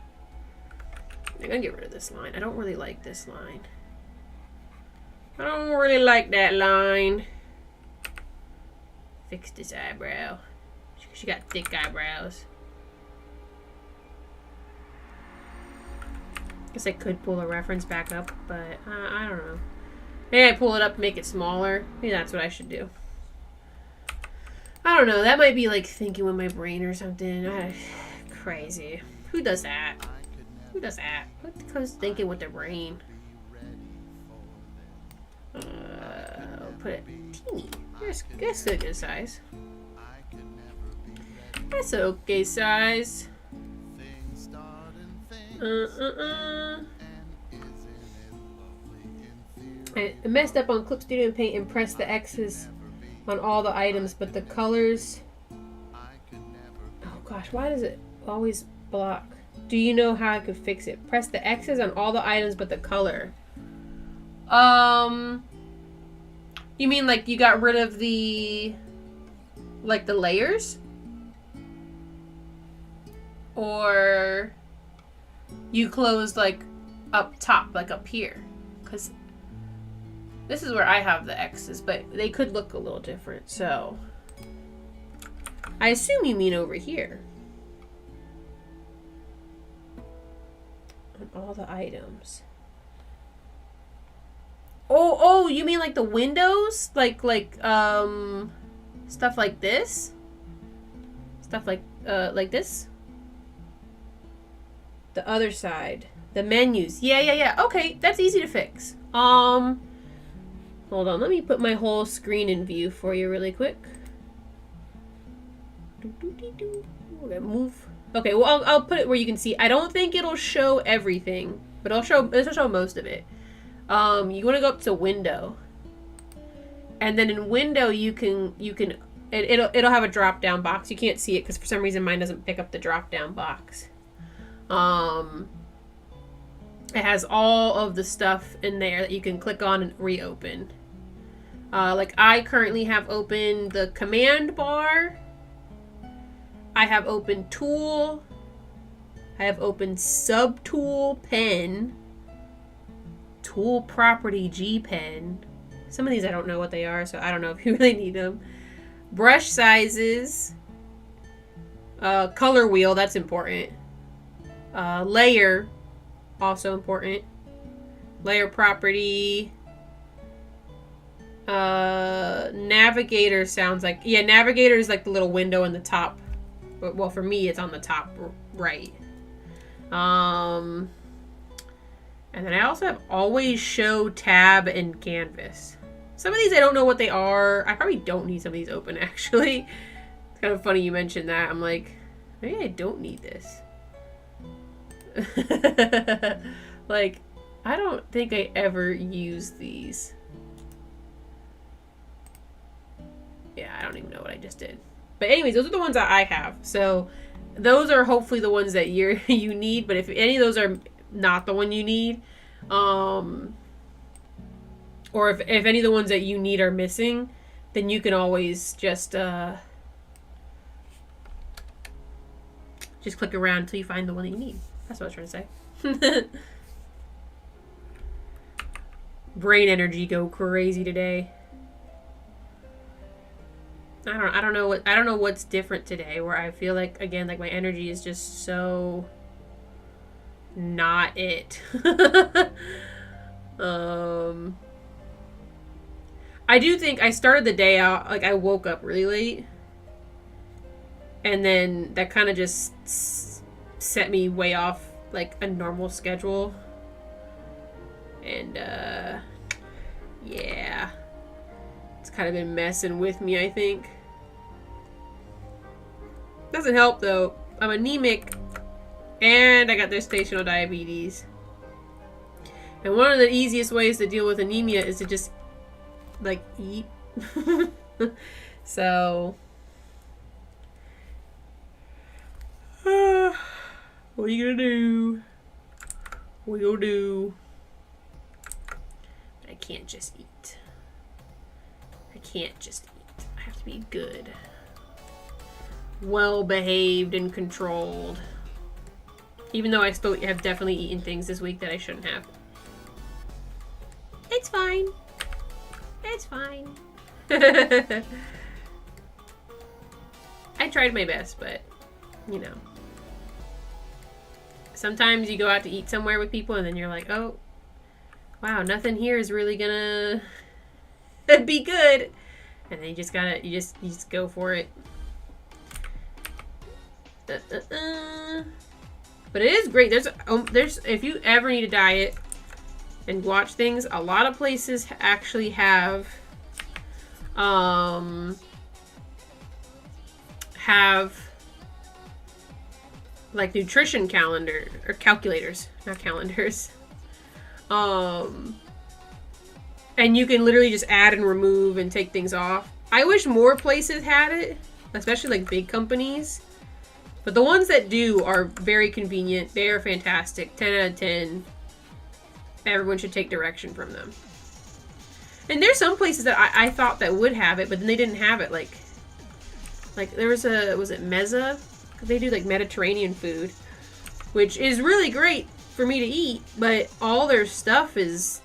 I'm gonna get rid of this line. I don't really like this line. I don't really like that line. Fix this eyebrow. She got thick eyebrows. Guess I could pull a reference back up, but I don't know. Maybe I pull it up and make it smaller. Maybe that's what I should do. I don't know. That might be like thinking with my brain or something. Crazy. Who does that? Who does that? What goes thinking with their brain? I'll put it teeny. That's a good size. That's an okay size. I messed up on Clip Studio Paint and pressed the X's on all the items, but the colors... Oh gosh, why does it always block? Do you know how I could fix it? Press the X's on all the items but the color. You mean like you got rid of the... like the layers? Or you closed like up top, like up here? Because this is where I have the X's, but they could look a little different, so... I assume you mean over here. On all the items. Oh, you mean like the windows? Like, stuff like this? Stuff like this? The other side. The menus. Yeah. Okay, that's easy to fix. Hold on, let me put my whole screen in view for you really quick. We're gonna move. Okay, well, I'll put it where you can see. I don't think it'll show everything, but it'll show most of it. You want to go up to window, and then in window you can it'll have a drop down box. You can't see it because for some reason mine doesn't pick up the drop down box. It has all of the stuff in there that you can click on and reopen. Like I currently have open the command bar. I have open tool. I have open subtool pen. Tool property G pen. Some of these I don't know what they are, so I don't know if you really need them. Brush sizes. Color wheel, that's important. Layer, also important. Layer property. Navigator sounds like... Yeah, navigator is like the little window in the top. Well, for me, it's on the top right. And then I also have always show, tab, and canvas. Some of these I don't know what they are. I probably don't need some of these open, actually. It's kind of funny you mentioned that. I'm like, maybe I don't need this. Like, I don't think I ever use these. Yeah, I don't even know what I just did. But anyways, those are the ones that I have. So those are hopefully the ones that you need. But if any of those are not the one you need, or if any of the ones that you need are missing, then you can always just click around until you find the one that you need. That's what I was trying to say. Brain energy go crazy today. I don't know what's different today, where I feel like, again, like my energy is just so not it. I do think I started the day out, like I woke up really late, and then that kind of just set me way off like a normal schedule, and yeah, it's kind of been messing with me, I think. Doesn't help though. I'm anemic and I got gestational diabetes. And one of the easiest ways to deal with anemia is to just like eat. So what are you gonna do? What are you gonna do? can't just eat. I can't just eat. I have to be good. Well behaved and controlled. Even though I still have definitely eaten things this week that I shouldn't have. It's fine. It's fine. I tried my best, but, you know. Sometimes you go out to eat somewhere with people and then you're like, oh, wow, nothing here is really gonna be good. And then you just go for it. But it is great. There's if you ever need a diet and watch things, a lot of places actually have like nutrition calendar or calculators, not calendars. And you can literally just add and remove and take things off. I wish more places had it, especially like big companies. But the ones that do are very convenient. They are fantastic. 10 out of 10. Everyone should take direction from them. And there's some places that I thought that would have it, but then they didn't have it. Like there was it Meza? They do like Mediterranean food, which is really great for me to eat, but all their stuff is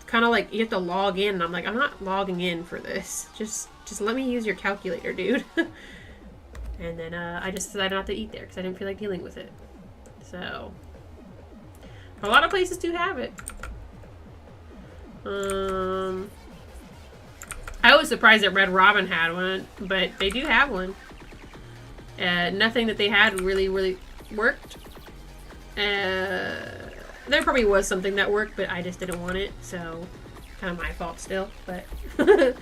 kind of like you have to log in. And I'm like, I'm not logging in for this. Just let me use your calculator, dude. And then I just decided not to eat there because I didn't feel like dealing with it. So, a lot of places do have it. I was surprised that Red Robin had one, but they do have one. Nothing that they had really worked. There probably was something that worked, but I just didn't want it, so kind of my fault still. But what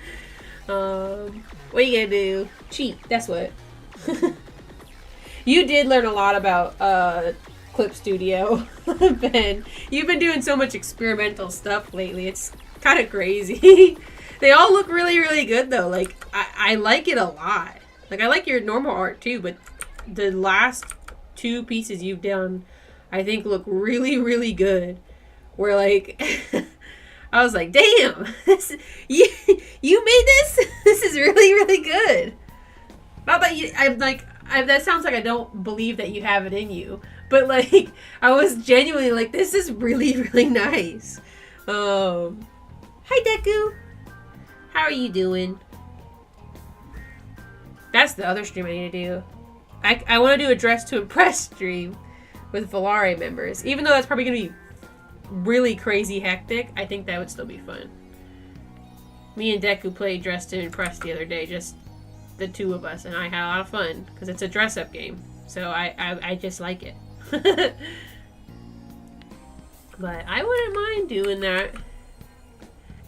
are you gonna do? Cheat. That's what. You did learn a lot about Clip Studio, Ben. You've been doing so much experimental stuff lately. It's kind of crazy. They all look really good though. Like I like it a lot. Like I like your normal art too, but the last two pieces you've done I think look really good. Where like I was like, damn, you made this? This is really good. Not that that sounds like I don't believe that you have it in you. But like, I was genuinely like, this is really nice. Hi Deku. How are you doing? That's the other stream I need to do. I want to do a Dress to Impress stream with Volare members. Even though that's probably going to be really crazy hectic, I think that would still be fun. Me and Deku played Dress to Impress the other day, just the two of us, and I had a lot of fun because it's a dress-up game. So I just like it. But I wouldn't mind doing that.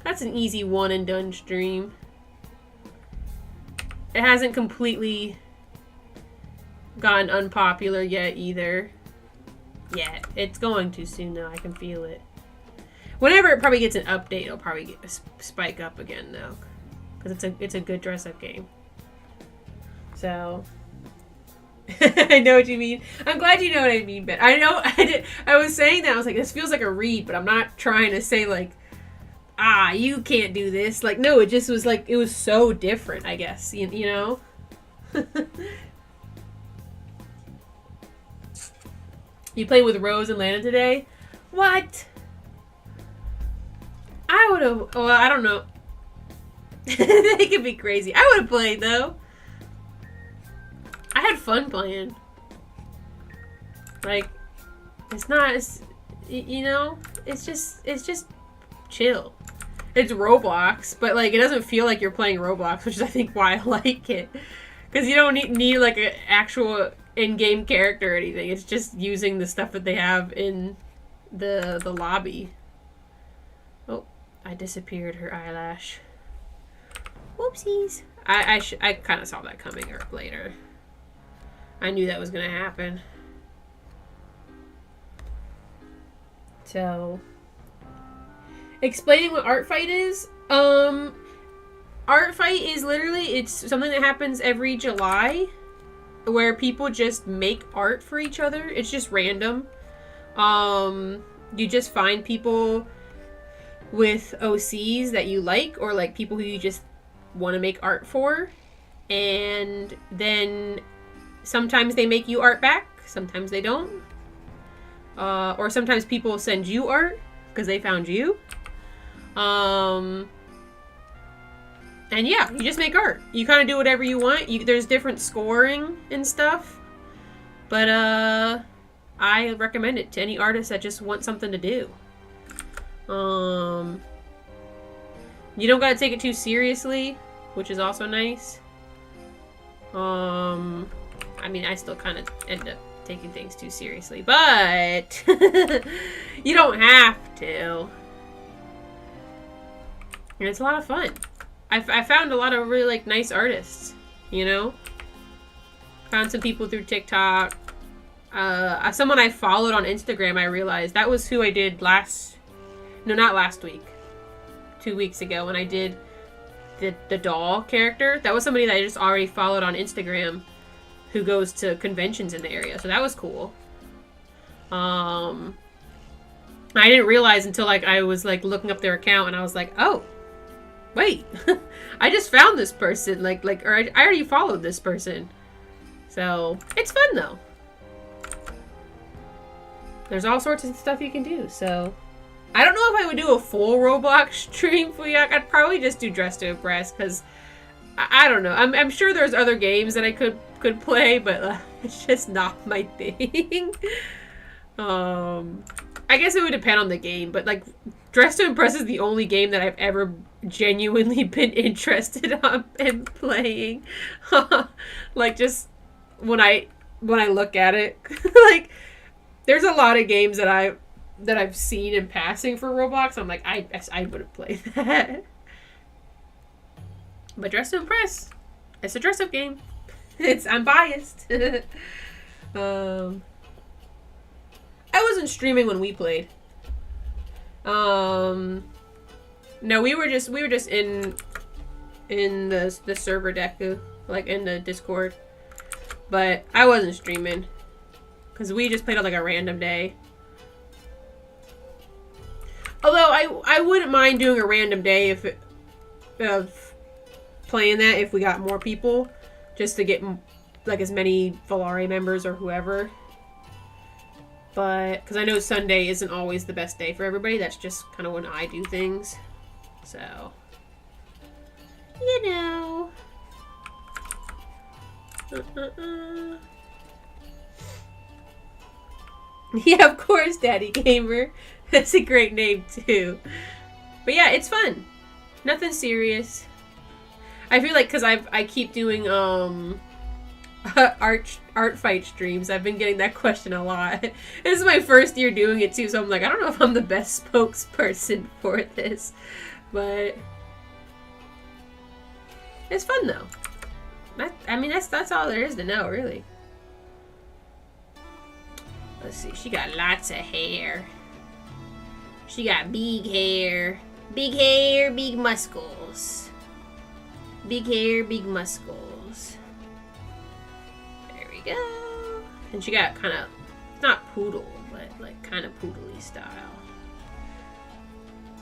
That's an easy one and done stream. It hasn't completely gotten unpopular yet either. Yeah, it's going to soon though. I can feel it. Whenever it probably gets an update, it'll probably get spike up again though, because it's a good dress-up game. So I know what you mean. I'm glad you know what I mean, Ben. I know I was saying that I was like, this feels like a read, but I'm not trying to say like, you can't do this. Like, no, it just was like, it was so different, I guess. You know? You played with Rose and Lana today? What? I would have, well, I don't know. They could be crazy. I would have played, though. I had fun playing. Like, it's not, you know, it's just chill. It's Roblox, but like, it doesn't feel like you're playing Roblox, which is I think why I like it. Because you don't need like an actual in-game character or anything. It's just using the stuff that they have in the lobby. Oh, I disappeared her eyelash. Whoopsies. I kind of saw that coming later. I knew that was going to happen. So, explaining what Art Fight is. Art Fight is literally, it's something that happens every July where people just make art for each other. It's just random. You just find people with OCs that you like, or like people who you just want to make art for. And then sometimes they make you art back, sometimes they don't. Or sometimes people send you art because they found you. And yeah, you just make art. You kind of do whatever you want. There's different scoring and stuff. But I recommend it to any artist that just want something to do. You don't gotta take it too seriously, which is also nice. I mean, I still kind of end up taking things too seriously, but you don't have to. And it's a lot of fun. I found a lot of really like nice artists, you know? Found some people through TikTok. Someone I followed on Instagram, I realized that was who I did not last week. 2 weeks ago when I did the doll character. That was somebody that I just already followed on Instagram who goes to conventions in the area. So that was cool. I didn't realize until like I was like looking up their account and I was like, oh, wait, I just found this person. Or I already followed this person. So it's fun though. There's all sorts of stuff you can do. So I don't know if I would do a full Roblox stream for Fuyak. I'd probably just do Dress to Impress because I don't know. I'm sure there's other games that I could play, but it's just not my thing. I guess it would depend on the game, but like Dress to Impress is the only game that I've ever genuinely been interested in playing. Like just when I look at it, like there's a lot of games that I've seen in passing for Roblox. I'm like, I wouldn't play that. But Dress to Impress, it's a dress-up game. I'm biased. I wasn't streaming when we played. No, we were just in the server deck, like in the Discord. But I wasn't streaming because we just played on like a random day. Although I wouldn't mind doing a random day of playing that if we got more people, just to get like as many Valare members or whoever. But because I know Sunday isn't always the best day for everybody, that's just kind of when I do things. So, you know. Yeah, of course, Daddy Gamer. That's a great name too. But yeah, it's fun. Nothing serious. I feel like because I keep doing art fight streams, I've been getting that question a lot. This is my first year doing it too, so I'm like, I don't know if I'm the best spokesperson for this, but it's fun though. That's all there is to know, really. Let's see, she got lots of hair. She got big hair. Big hair, big muscles. Big hair, big muscles. There we go. And she got kind of, not poodle, but like kind of poodly style.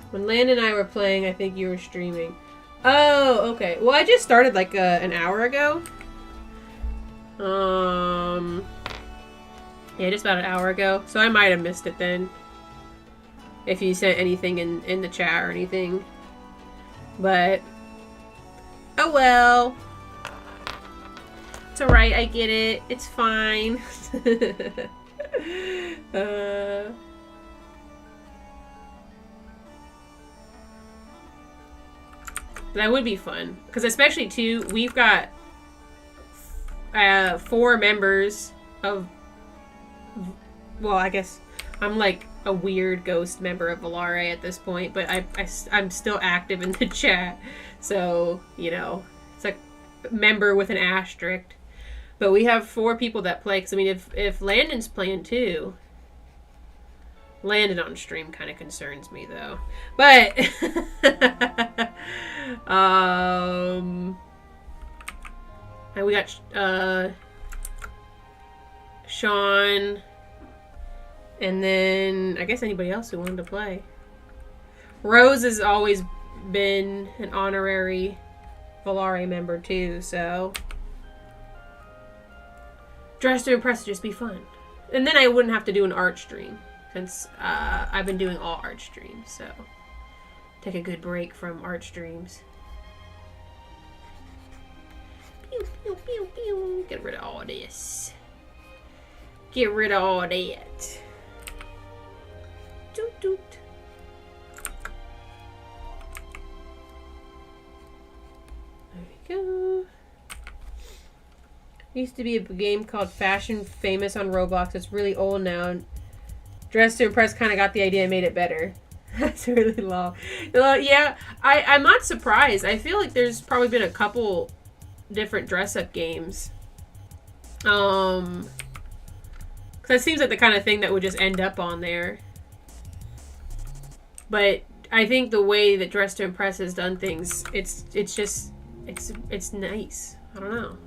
When Landon and I were playing, I think you were streaming. Oh, okay. Well, I just started like an hour ago. Yeah, just about an hour ago. So I might have missed it then. If you sent anything in the chat or anything. But, oh well. It's alright, I get it. It's fine. But that would be fun. Because especially, too, we've got 4 members of... Well, I guess I'm like a weird ghost member of Valare at this point, but I'm still active in the chat. So, you know, it's like member with an asterisk. But we have 4 people that play. Because, I mean, if Landon's playing too... Landon on stream kind of concerns me, though. But... and we got Sean... And then, I guess anybody else who wanted to play. Rose has always been an honorary Volare member too, so Dress to Impress would just be fun. And then I wouldn't have to do an art stream, since I've been doing all art streams, so take a good break from art streams. Pew, pew, pew, pew. Get rid of all this. Get rid of all that. Doot doot. There we go. Used to be a game called Fashion Famous on Roblox. It's really old now. Dress to Impress kind of got the idea and made it better. That's really long. Yeah, I'm not surprised. I feel like there's probably been a couple different dress-up games. Because it seems like the kind of thing that would just end up on there. But I think the way that Dress to Impress has done things, it's nice. I don't know.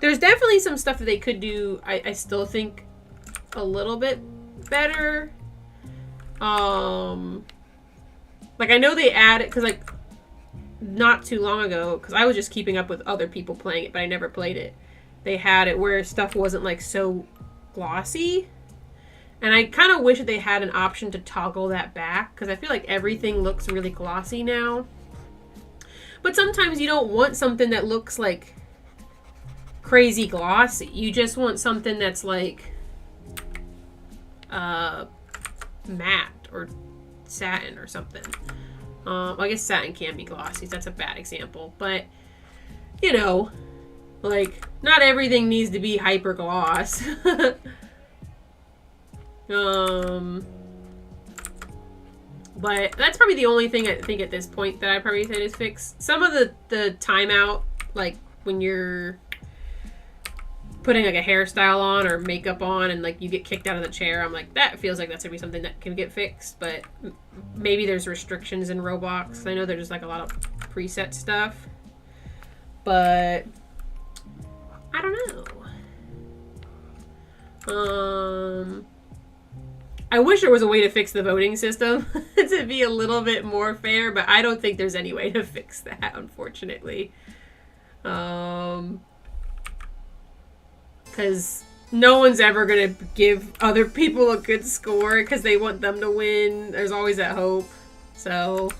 There's definitely some stuff that they could do, I still think, a little bit better. Like, I know they added, because, like, not too long ago, because I was just keeping up with other people playing it, but I never played it. They had it where stuff wasn't, like, so glossy. And I kind of wish that they had an option to toggle that back, because I feel like everything looks really glossy now. But sometimes you don't want something that looks, like, crazy glossy. You just want something that's, like, matte or satin or something. Well, I guess satin can be glossy. That's a bad example. But, you know, like, not everything needs to be hyper gloss. But that's probably the only thing I think at this point that I probably said is fixed. Some of the timeout, like when you're putting like a hairstyle on or makeup on and like you get kicked out of the chair, I'm like, that feels like that's gonna be something that can get fixed. But maybe there's restrictions in Roblox. I know there's like a lot of preset stuff, but I don't know. I wish there was a way to fix the voting system to be a little bit more fair, but I don't think there's any way to fix that, unfortunately. Because no one's ever going to give other people a good score because they want them to win. There's always that hope. So,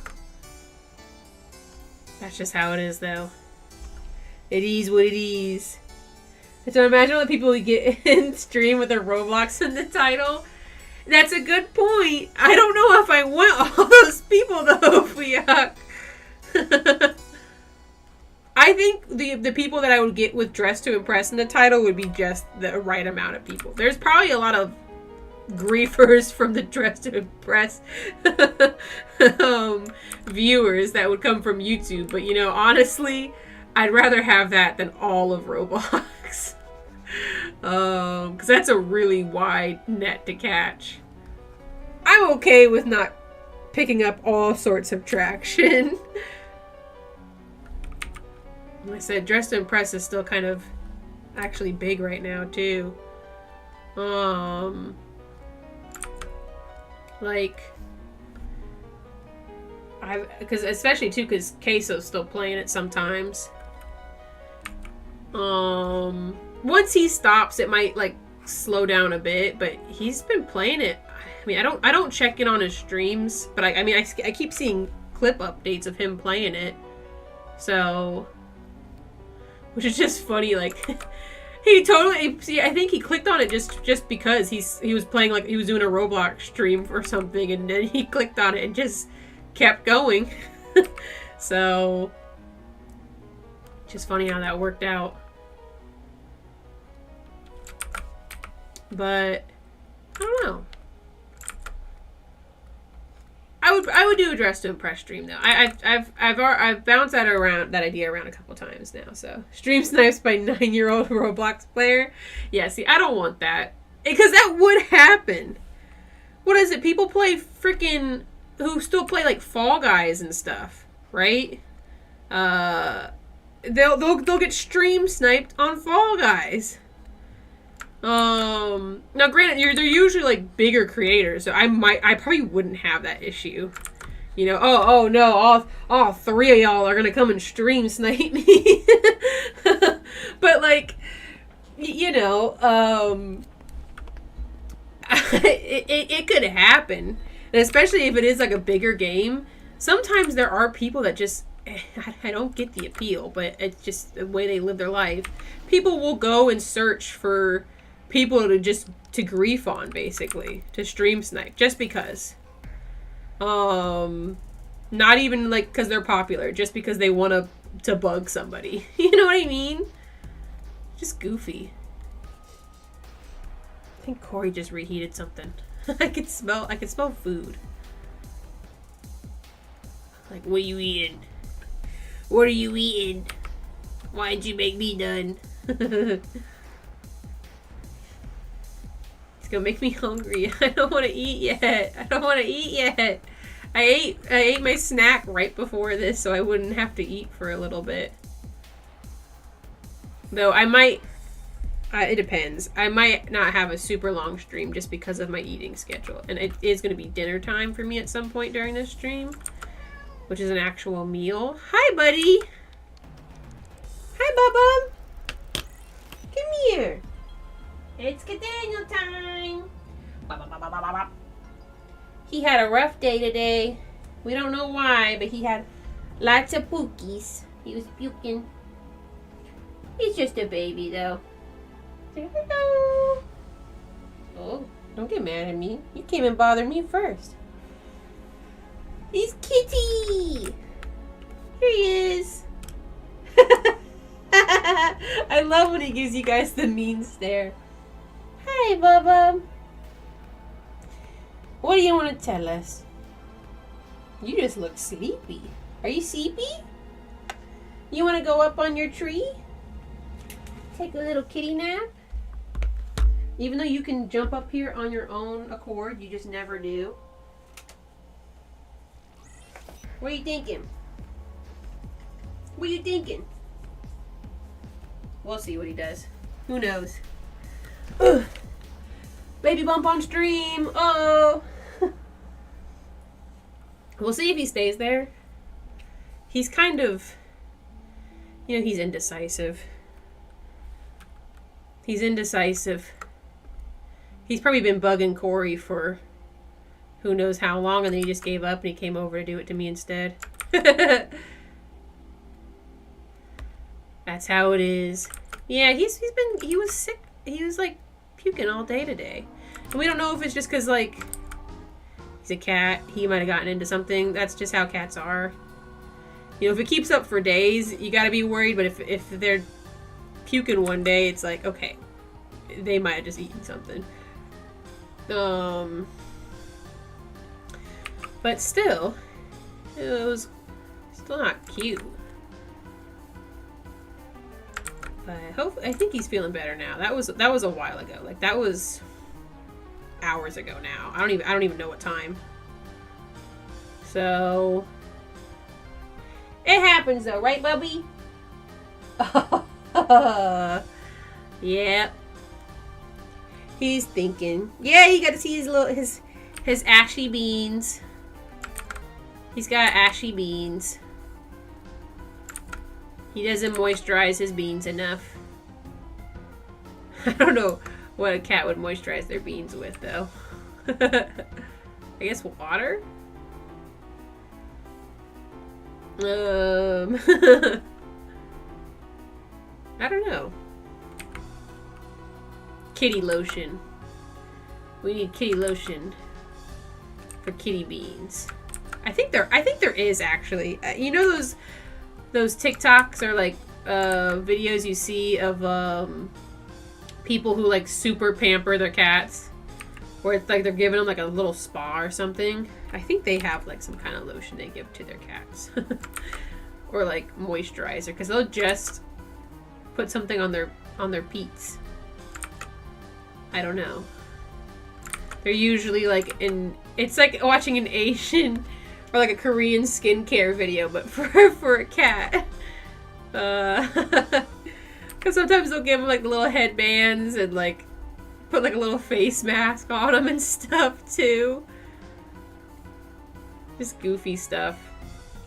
that's just how it is, though. It is what it is. So imagine what people would get in stream with their Roblox in the title. That's a good point. I don't know if I want all those people, though, Fuyak. I think the people that I would get with Dress to Impress in the title would be just the right amount of people. There's probably a lot of griefers from the Dress to Impress viewers that would come from YouTube. But, you know, honestly, I'd rather have that than all of Roblox. Because that's a really wide net to catch. I'm okay with not picking up all sorts of traction. Like I said, Dress to Impress is still kind of actually big right now, too. Because especially, too, because Queso's still playing it sometimes. Once he stops, it might, like, slow down a bit, but he's been playing it. I mean, I don't check in on his streams, but I keep seeing clip updates of him playing it. So, which is just funny, like, he totally, see, I think he clicked on it just because he was playing, like, he was doing a Roblox stream or something, and then he clicked on it and just kept going. So, just funny how that worked out. But I don't know. I would do a Dress to Impress stream though. I've bounced that idea around a couple times now. So stream snipes by 9-year-old Roblox player. Yeah, see, I don't want that because that would happen. What is it? People play freaking who still play like Fall Guys and stuff, right? They'll get stream sniped on Fall Guys. Now granted, they're usually like bigger creators, so I probably wouldn't have that issue. You know, oh no, all three of y'all are gonna come and stream snipe me. But like, you know, it could happen, and especially if it is like a bigger game. Sometimes there are people that just I don't get the appeal, but it's just the way they live their life. People will go and search for people to grief on, basically, to stream snipe just because. Not even like because they're popular, just because they want to bug somebody. You know what I mean? Just goofy. I think Corey just reheated something. I could smell food. Like, what are you eating? What are you eating? Why'd you make me done? It's gonna make me hungry. I don't want to eat yet. I ate my snack right before this, so I wouldn't have to eat for a little bit. Though I might. It depends. I might not have a super long stream just because of my eating schedule, and it is going to be dinner time for me at some point during this stream, which is an actual meal. Hi, buddy. Hi, Bubba. Come here. It's Daniel time. He had a rough day today. We don't know why, but he had lots of pookies. He was puking. He's just a baby, though. Hello. Oh, don't get mad at me. You came and bothered me first. He's Kitty. Here he is. I love when he gives you guys the mean stare. Hi, Bubba. What do you want to tell us? You just look sleepy. Are you sleepy? You want to go up on your tree? Take a little kitty nap? Even though you can jump up here on your own accord, you just never do. What are you thinking? What are you thinking? We'll see what he does. Who knows? Ugh. Baby bump on stream. Oh. We'll see if he stays there. He's kind of, you know, he's indecisive. He's indecisive. He's probably been bugging Corey for who knows how long, and then he just gave up and he came over to do it to me instead. That's how it is. Yeah, he was sick. He was like puking all day today. And we don't know if it's just because like he's a cat. He might have gotten into something. That's just how cats are. You know, if it keeps up for days, you gotta be worried. But if they're puking one day, it's like, okay, they might have just eaten something. But still, it was still not cute. But I think he's feeling better now. That was a while ago. Like that was hours ago now. I don't even know what time. So it happens though, right, Bubby? Yep. He's thinking. Yeah, you got to see his ashy beans. He's got ashy beans. He doesn't moisturize his beans enough. I don't know what a cat would moisturize their beans with, though. I guess water? I don't know. Kitty lotion. We need kitty lotion for kitty beans. I think there is actually. You know those TikToks or like videos you see of people who like super pamper their cats, where it's like they're giving them like a little spa or something. I think they have like some kind of lotion they give to their cats, or like moisturizer, because they'll just put something on their peats. I don't know. They're usually like it's like watching an Asian or like a Korean skincare video, but for a cat. Because sometimes they'll give them like little headbands and like put like a little face mask on them and stuff too. Just goofy stuff.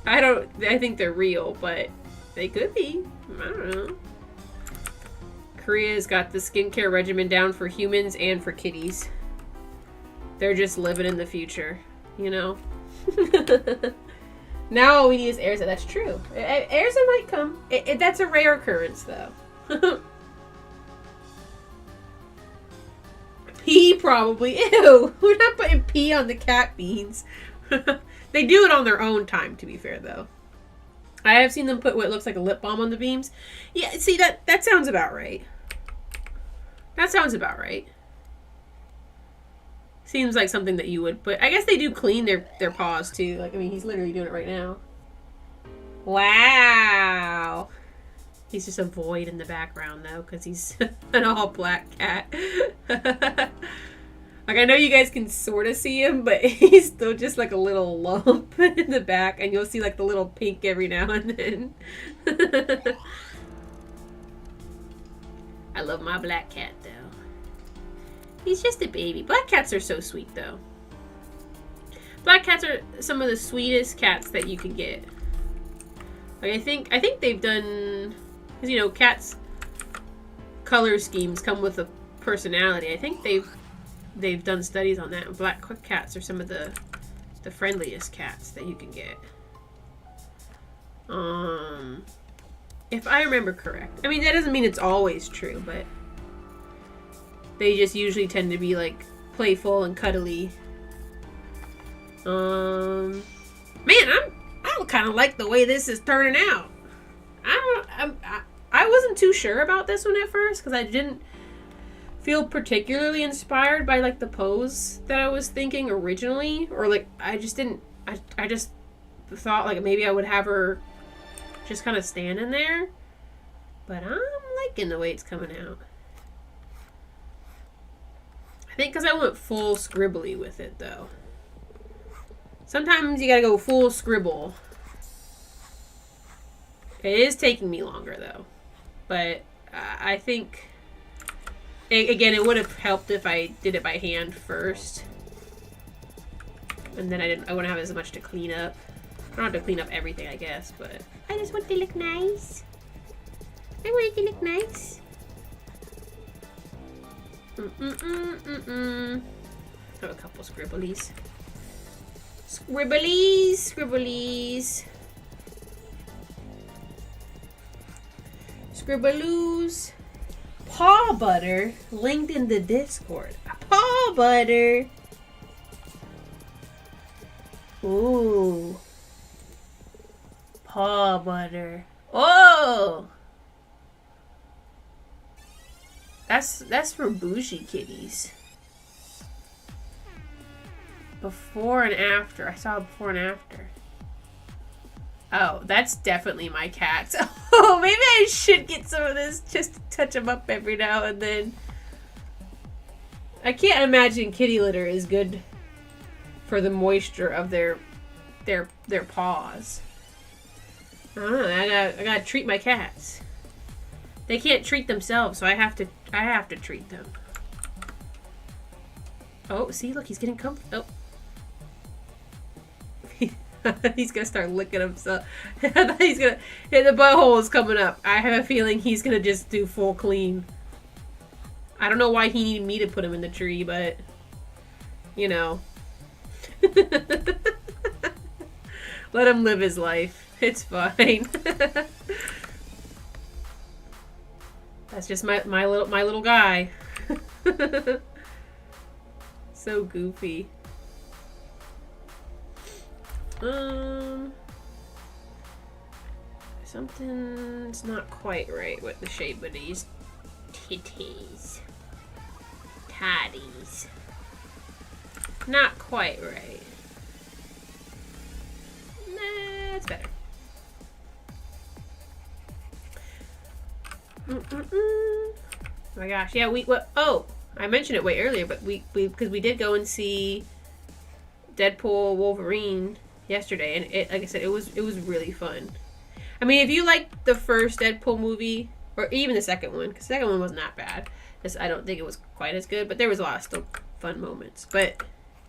I think they're real, but they could be. I don't know. Korea's got the skincare regimen down for humans and for kitties. They're just living in the future, you know? Now all we need is Erza. That's true. Erza might come. That's a rare occurrence, though. Pee, probably. Ew. We're not putting pee on the cat beans. They do it on their own time, to be fair, though. I have seen them put what looks like a lip balm on the beams. Yeah, see, that sounds about right. That sounds about right. Seems like something that you would put. I guess they do clean their paws, too. Like, I mean, he's literally doing it right now. Wow. He's just a void in the background, though, because he's an all-black cat. Like, I know you guys can sort of see him, but he's still just like a little lump in the back, and you'll see like the little pink every now and then. I love my black cat, though. He's just a baby. Black cats are so sweet, though. Black cats are some of the sweetest cats that you can get. Like, I think they've done, because, you know, cats' color schemes come with a personality. I think they've done studies on that. Black cats are some of the friendliest cats that you can get. If I remember correct. I mean, that doesn't mean it's always true, but they just usually tend to be like playful and cuddly. Man, I kind of like the way this is turning out. I wasn't too sure about this one at first because I didn't feel particularly inspired by like the pose that I was thinking originally, or like I just thought like maybe I would have her just kind of standing there, but I'm liking the way it's coming out. I think because I went full scribbly with it, though. Sometimes you gotta go full scribble. It is taking me longer, though. But I think, again, it would have helped if I did it by hand first. And then I wouldn't have as much to clean up. I don't have to clean up everything, I guess, but I just want to look nice. I want it to look nice. Have a couple scribblies. Scribblies. Scribaloos. Paw butter linked in the Discord. Paw butter. Ooh. Paw butter. Oh. That's for bougie kitties. Before and after. I saw a before and after. Oh, that's definitely my cat. Oh, maybe I should get some of this just to touch them up every now and then. I can't imagine kitty litter is good for the moisture of their paws. I don't know. I gotta treat my cats. They can't treat themselves, so I have to treat them. Oh, see, look, he's getting comfortable. Oh. He's gonna start licking himself. I thought he's gonna. The butthole is coming up. I have a feeling he's gonna just do full clean. I don't know why he needed me to put him in the tree, but you know. Let him live his life. It's fine. That's just my little guy. So goofy. Something's not quite right with the shape of these titties. Toddies. Not quite right. Nah, it's better. Oh my gosh, yeah, I mentioned it way earlier, but because we did go and see Deadpool Wolverine yesterday, and it, like I said, it was really fun. I mean, if you like the first Deadpool movie, or even the second one, because the second one wasn't that bad. I don't think it was quite as good, but there was a lot of still fun moments. But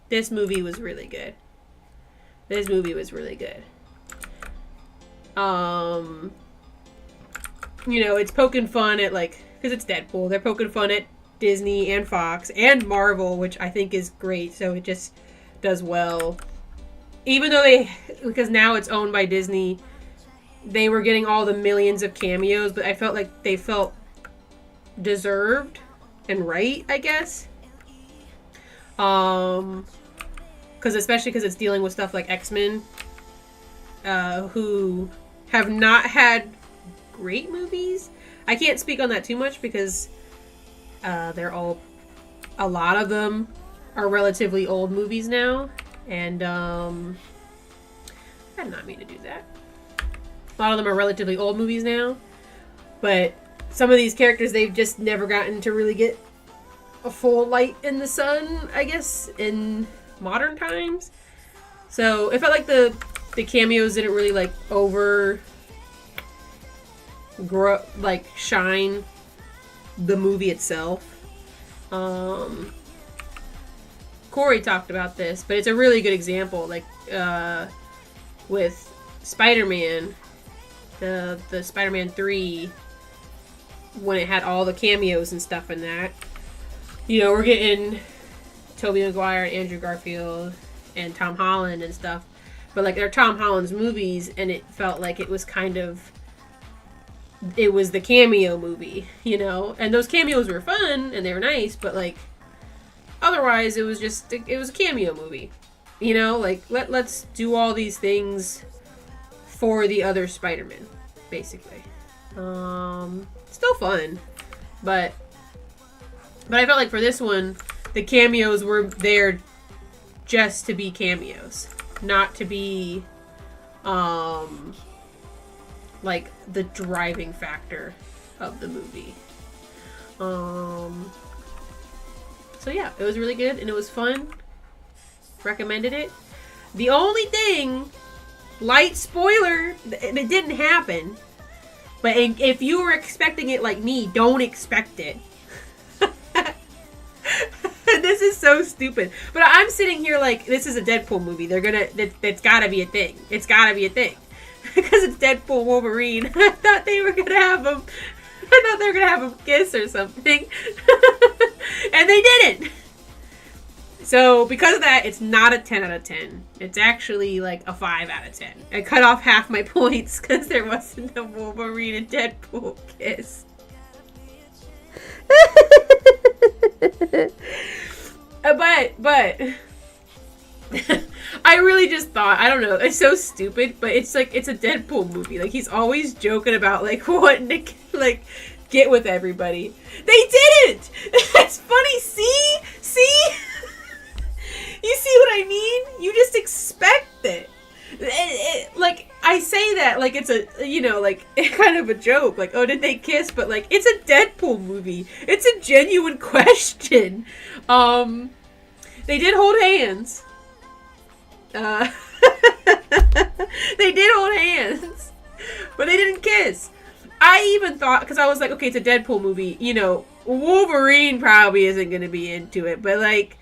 this movie was really good. This movie was really good. You know, it's poking fun at, like, because it's Deadpool, they're poking fun at Disney and Fox and Marvel, which I think is great, so it just does well. Even though because now it's owned by Disney, they were getting all the millions of cameos, but I felt like they felt deserved and right, I guess. Because especially because it's dealing with stuff like X-Men, who have not had great movies. I can't speak on that too much because a lot of them are relatively old movies now, and I did not mean to do that. A lot of them are relatively old movies now, but some of these characters, they've just never gotten to really get a full light in the sun, I guess, in modern times. So it felt like the cameos didn't really like shine the movie itself. Corey talked about this, but it's a really good example. Like with Spider-Man, the Spider-Man 3, when it had all the cameos and stuff in that. You know, we're getting Tobey Maguire and Andrew Garfield and Tom Holland and stuff. But, like, they're Tom Holland's movies, and it felt like it was it was the cameo movie, you know? And those cameos were fun, and they were nice, but, like, otherwise it was a cameo movie. You know? Like, let's do all these things for the other Spider-Man, basically. Still fun, but I felt like for this one, the cameos were there just to be cameos, not to be, like, the driving factor of the movie. So yeah, it was really good, and it was fun. Recommended it. The only thing, light spoiler, it didn't happen, but if you were expecting it like me, don't expect it. This is so stupid. But I'm sitting here like, this is a Deadpool movie. That's gotta be a thing. It's gotta be a thing. Because it's Deadpool Wolverine. I thought they were gonna have them kiss or something. And they didn't. So because of that, it's not a 10 out of 10. It's actually like a 5 out of 10. I cut off half my points because there wasn't a Wolverine and Deadpool kiss. But I really just thought, I don't know, it's so stupid, but it's like, it's a Deadpool movie. Like, he's always joking about, like, wanting to, like, get with everybody. They didn't! That's funny, see? You see what I mean? You just expect it. Like, I say that like it's a, you know, like, kind of a joke. Like, oh, did they kiss? But, like, it's a Deadpool movie. It's a genuine question. They did hold hands. They did hold hands. But they didn't kiss. I even thought, because I was like, okay, it's a Deadpool movie. You know, Wolverine probably isn't going to be into it. But, like,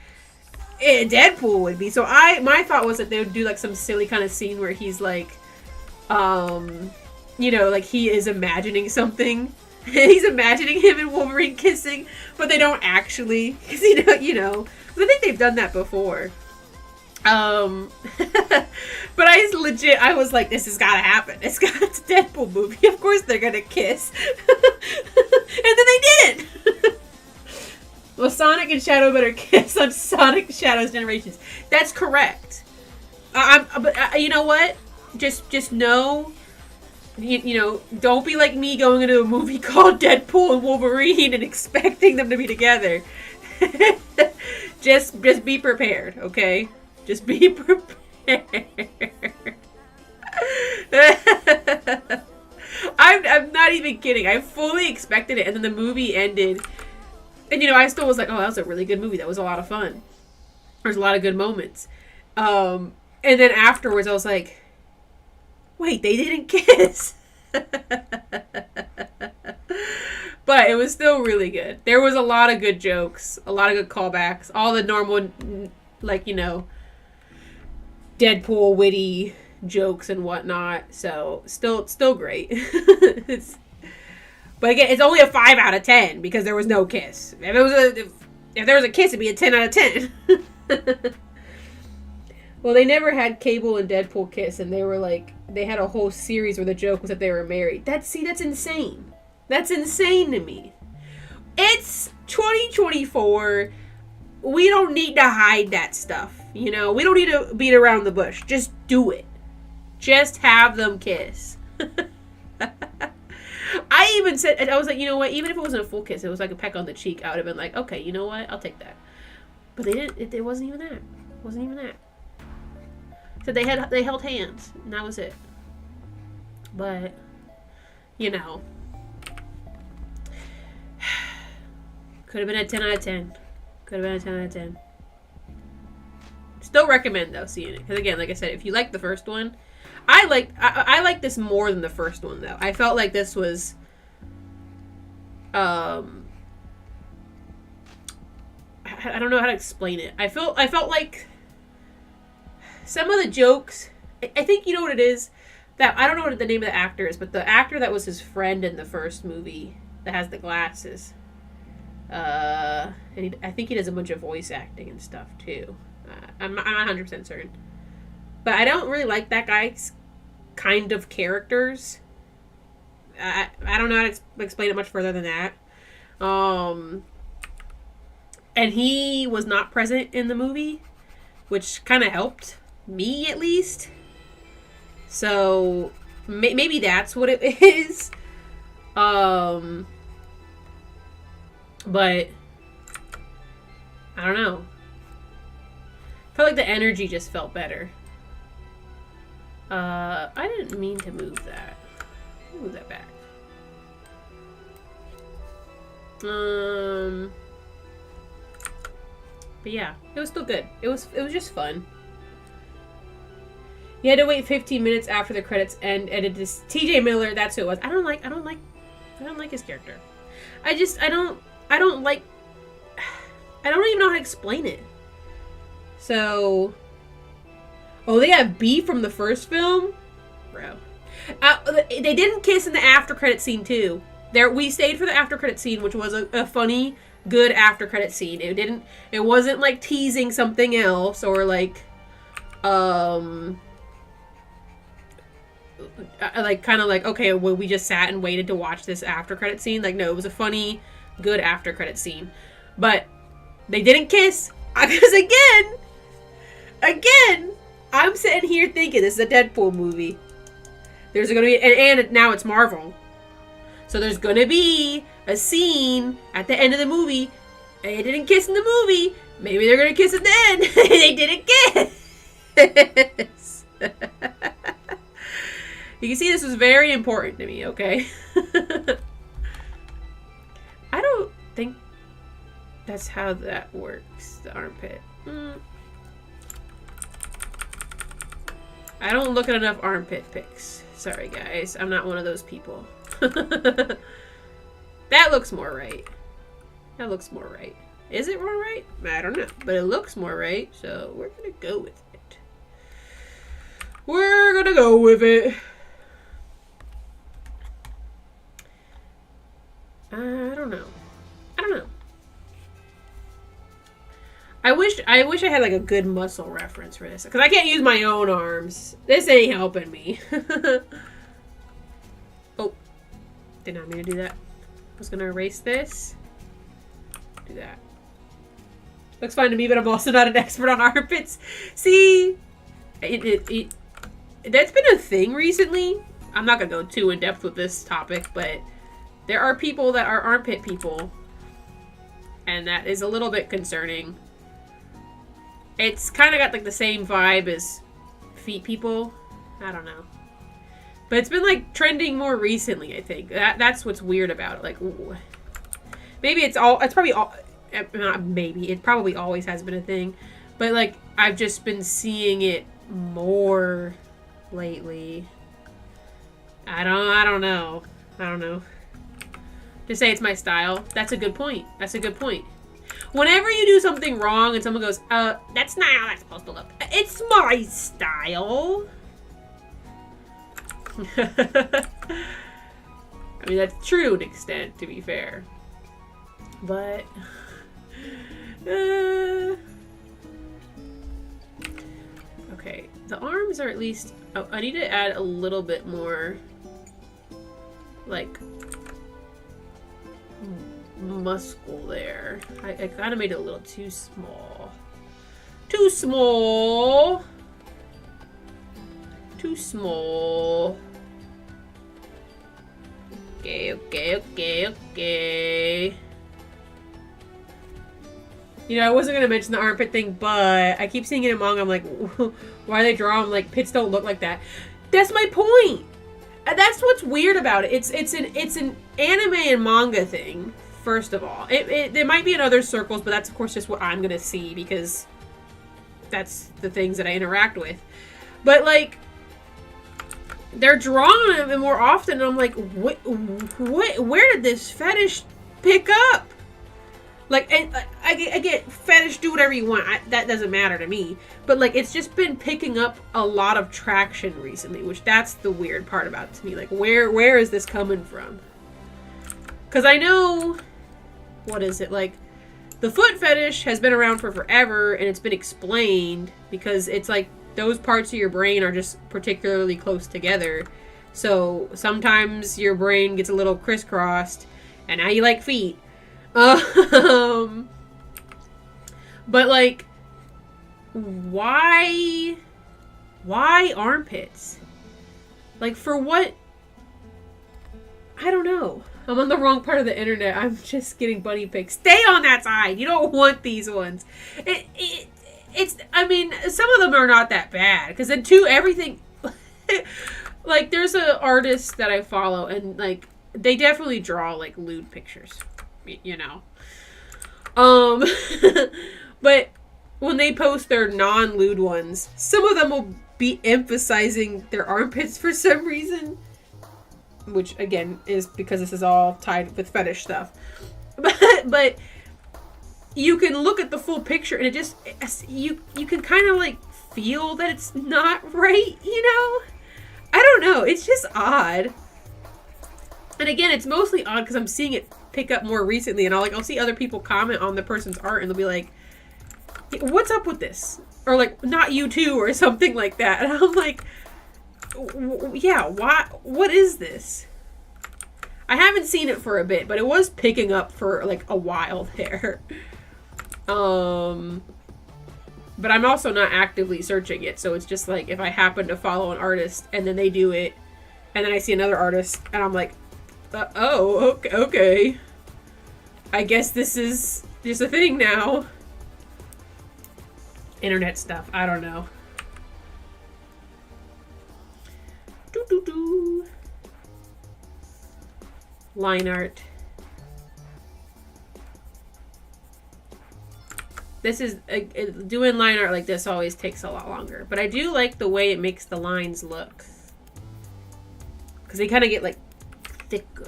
Deadpool would be. So my thought was that they would do like some silly kind of scene where he's like, you know, like he is imagining something. He's imagining him and Wolverine kissing, but they don't actually, because you know, I think they've done that before. But I was like, this has got to happen. It's a Deadpool movie. Of course they're gonna kiss, and then they didn't. Well, Sonic and Shadow better kiss on Sonic Shadows Generations. That's correct. But you know what? Just know, you know, don't be like me going into a movie called Deadpool and Wolverine and expecting them to be together. just be prepared, okay? Just be prepared. I'm not even kidding. I fully expected it, and then the movie ended. And, you know, I still was like, oh, that was a really good movie. That was a lot of fun. There's a lot of good moments. And then afterwards, I was like, wait, they didn't kiss. But it was still really good. There was a lot of good jokes, a lot of good callbacks, all the normal, like, you know, Deadpool witty jokes and whatnot. So still great. But again, it's only a 5 out of 10 because there was no kiss. If there was a kiss, it'd be a 10 out of 10. Well, they never had Cable and Deadpool kiss, and they were like, they had a whole series where the joke was that they were married. That's insane. That's insane to me. It's 2024. We don't need to hide that stuff. You know, we don't need to beat around the bush. Just do it. Just have them kiss. I even said, I was like, you know what, even if it wasn't a full kiss, it was like a peck on the cheek, I would have been like, okay, you know what, I'll take that. But they didn't, it wasn't even that. It wasn't even that. So they held hands, and that was it. But, you know, could have been a 10 out of 10. Could have been a 10 out of 10. Still recommend, though, seeing it. Because, again, like I said, if you like the first one, I like this more than the first one, though. I felt like this was, I don't know how to explain it. I felt like some of the jokes, I think you know what it is, that, I don't know what the name of the actor is, but the actor that was his friend in the first movie, that has the glasses, and I think he does a bunch of voice acting and stuff, too. I'm not 100% certain. But I don't really like that guy's kind of characters. I don't know how to explain it much further than that. And he was not present in the movie, which kind of helped me, at least. So maybe that's what it is. But I don't know. I felt like the energy just felt better. I didn't mean to move that. Move that back. But yeah, it was still good. It was just fun. You had to wait 15 minutes after the credits end, and it is TJ Miller. That's who it was. I don't like his character. I don't even know how to explain it. So, oh, they have beef from the first film? Bro. They didn't kiss in the after credit scene, too. We stayed for the after credit scene, which was a funny, good after credit scene. It wasn't like teasing something else or like kind of like, okay, well, we just sat and waited to watch this after credit scene. Like, no, it was a funny, good after credit scene. But they didn't kiss. Because again, I'm sitting here thinking this is a Deadpool movie. There's going to be, and now it's Marvel. So there's going to be a scene at the end of the movie. They didn't kiss in the movie. Maybe they're going to kiss at the end. They didn't kiss. You can see this was very important to me, okay? I don't think that's how that works, the armpit. I don't look at enough armpit pics. Sorry, guys. I'm not one of those people. That looks more right. That looks more right. Is it more right? I don't know. But it looks more right, so we're going to go with it. We're going to go with it. I don't know. I wish I had like a good muscle reference for this, because I can't use my own arms. This ain't helping me. Oh, did not mean to do that. I was gonna erase this. Do that. Looks fine to me, but I'm also not an expert on armpits. See, that's been a thing recently. I'm not gonna go too in depth with this topic, but there are people that are armpit people, and that is a little bit concerning. It's kind of got like the same vibe as feet people. I don't know. But it's been like trending more recently, I think. That's what's weird about it. Like, maybe it probably always has been a thing. But like, I've just been seeing it more lately. I don't know. To say it's my style, that's a good point. Whenever you do something wrong and someone goes, that's not how that's supposed to look. It's my style. I mean, that's true to an extent, to be fair. But, okay, the arms are at least, oh, I need to add a little bit more, like, muscle there. I kind of made it a little too small. Too small. Too small. Okay. You know, I wasn't gonna mention the armpit thing, but I keep seeing it in manga. I'm like, why are they drawing like pits don't look like that? That's my point. That's what's weird about it. It's an anime and manga thing. First of all, there might be in other circles, but that's of course just what I'm gonna see because that's the things that I interact with. But like, they're drawing them more often, and I'm like, what? Where did this fetish pick up? Like, and I get fetish, do whatever you want. That doesn't matter to me. But like, it's just been picking up a lot of traction recently, which that's the weird part about it to me. Like, where is this coming from? Because I know, what is it, like, the foot fetish has been around for forever, and it's been explained because it's like those parts of your brain are just particularly close together. So sometimes your brain gets a little crisscrossed, and now you like feet. But like, why armpits? Like, for what? I don't know. I'm on the wrong part of the internet. I'm just getting bunny pics. Stay on that side. You don't want these ones. It's, I mean, some of them are not that bad. Because then, too, everything... like, there's an artist that I follow, and, like, they definitely draw, like, lewd pictures. You know. But when they post their non-lewd ones, some of them will be emphasizing their armpits for some reason. Which, again, is because this is all tied with fetish stuff. But you can look at the full picture and it just, you can kind of like feel that it's not right, you know? I don't know. It's just odd. And again, it's mostly odd because I'm seeing it pick up more recently, and I'll see other people comment on the person's art and they'll be like, what's up with this? Or like, not you too, or something like that. And I'm like, yeah, why? What is this? I haven't seen it for a bit, but it was picking up for like a while there. But I'm also not actively searching it, so it's just like if I happen to follow an artist and then they do it, and then I see another artist and I'm like, oh, okay. I guess this is just a thing now. Internet stuff. I don't know. Line art. This is doing line art like this always takes a lot longer, but I do like the way it makes the lines look because they kind of get like thicker.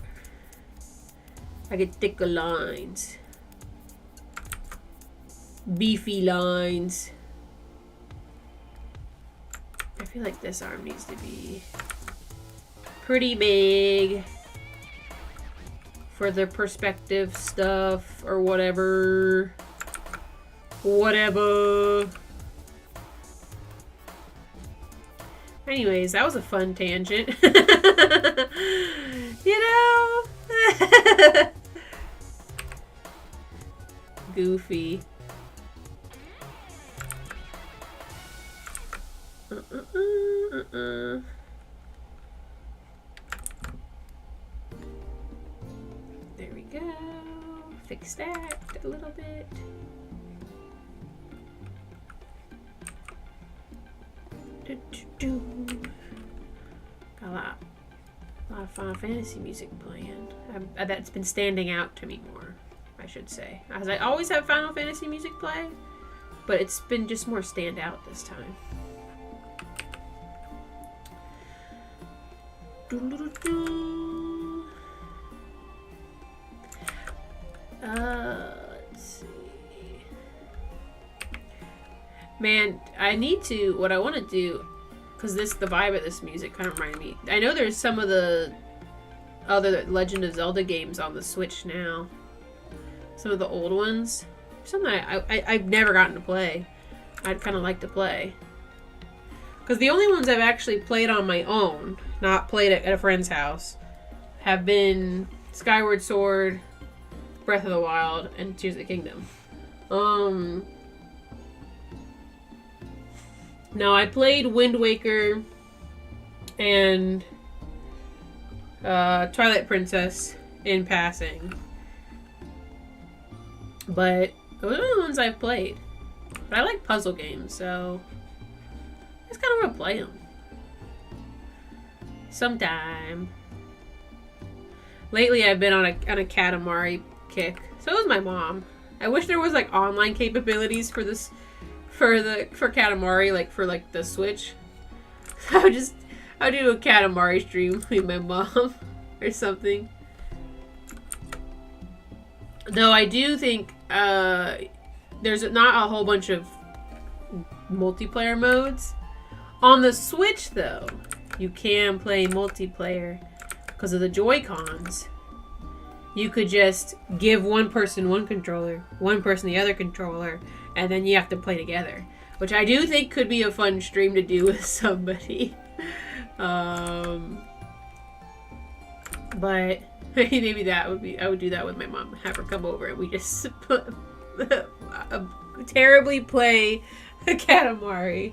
I get thicker lines, beefy lines. I feel like this arm needs to be pretty big for the perspective stuff or whatever. Anyways, that was a fun tangent. You know? Goofy. There we go. Fix that a little bit. Got a lot of Final Fantasy music playing. That's been standing out to me more, I should say. As I always have Final Fantasy music play, but it's been just more stand out this time. Let's see. Man, I need to. What I want to do, because the vibe of this music kind of reminded me. I know there's some of the other Legend of Zelda games on the Switch now. Some of the old ones. Something I've never gotten to play. I'd kind of like to play. Because the only ones I've actually played on my own, not played at a friend's house, have been Skyward Sword, Breath of the Wild, and Tears of the Kingdom. No, I played Wind Waker and Twilight Princess in passing. But those are the ones I've played. But I like puzzle games, so I just kind of want to play them. Sometime. Lately, I've been on a Katamari kick. So was my mom. I wish there was like online capabilities for this, for Katamari, like for like the Switch. I would do a Katamari stream with my mom or something. Though I do think there's not a whole bunch of multiplayer modes. On the Switch, though, you can play multiplayer because of the Joy-Cons. You could just give one person one controller, one person the other controller, and then you have to play together. Which I do think could be a fun stream to do with somebody. But maybe that would be, I would do that with my mom. Have her come over and we just terribly play Katamari.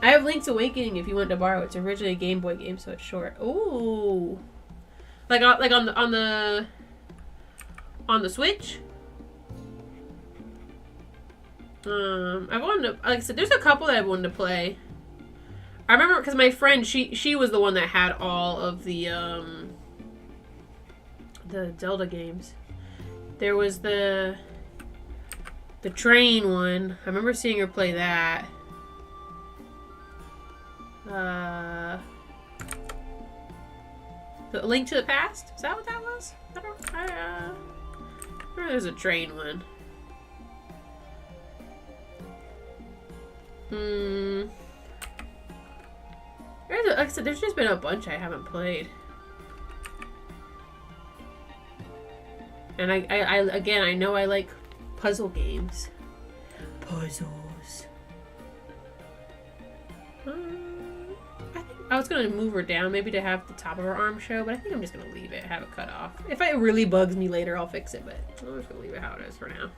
I have Link's Awakening if you want to borrow. It's originally a Game Boy game, so it's short. Ooh. Like on the Switch. I wanted to, like I said, there's a couple that I wanted to play. I remember because my friend, she was the one that had all of the Zelda games. There was the train one. I remember seeing her play that. The Link to the Past? Is that what that was? I remember there's a train one. Like I said, there's just been a bunch I haven't played. And I know I like puzzle games. Puzzles. I was going to move her down maybe to have the top of her arm show, but I think I'm just going to leave it, have it cut off. If it really bugs me later, I'll fix it, but I'm just going to leave it how it is for now.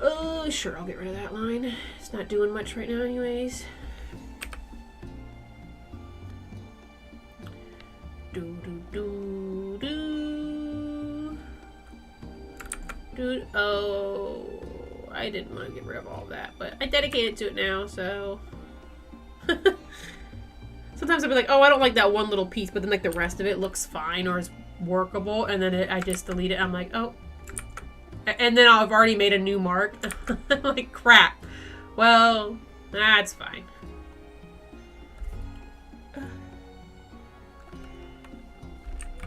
Oh, sure, I'll get rid of that line. It's not doing much right now anyways. Dude, oh, I didn't want to get rid of all of that, but I dedicated to it now, so... Sometimes I'll be like, oh, I don't like that one little piece, but then like the rest of it looks fine or is workable, and then I just delete it. I'm like, oh. And then I've already made a new mark. I'm like, crap. Well, that's fine.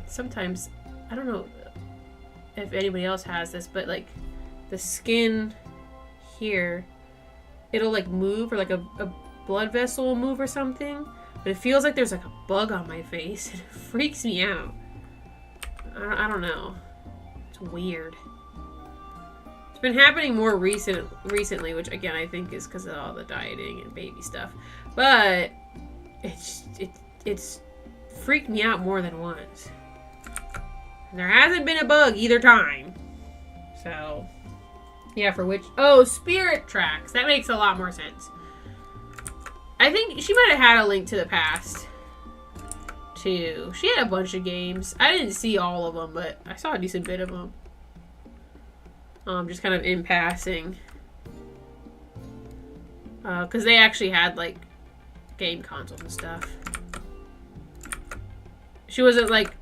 Sometimes, I don't know if anybody else has this, but like the skin here, it'll like move, or like a blood vessel will move or something, but it feels like there's like a bug on my face and it freaks me out. I don't know. It's weird. It's been happening more recently, which again I think is because of all the dieting and baby stuff, but it's freaked me out more than once. And there hasn't been a bug either time. So, yeah, for which... Oh, Spirit Tracks. That makes a lot more sense. I think she might have had a Link to the Past, too. She had a bunch of games. I didn't see all of them, but I saw a decent bit of them. Just kind of in passing. Because they actually had, like, game consoles and stuff. She wasn't, like,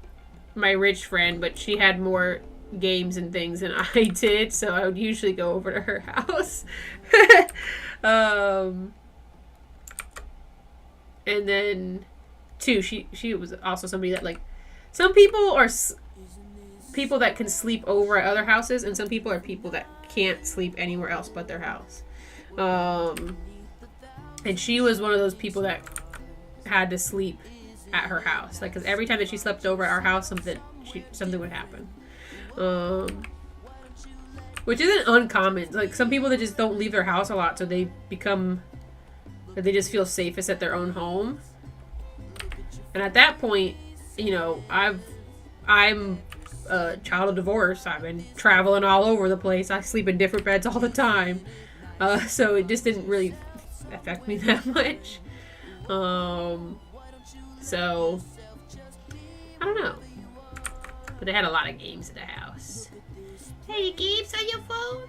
my rich friend, but she had more games and things than I did, so I would usually go over to her house. And then, too, she was also somebody that, like, some people are people that can sleep over at other houses, and some people are people that can't sleep anywhere else but their house. And she was one of those people that had to sleep at her house. Like, because every time that she slept over at our house, something would happen. Which isn't uncommon. Like, some people that just don't leave their house a lot, so they just feel safest at their own home. And at that point, you know, I'm a child of divorce. I've been traveling all over the place. I sleep in different beds all the time. So it just didn't really affect me that much. So I don't know. But they had a lot of games at the house. Hey, games on your phone?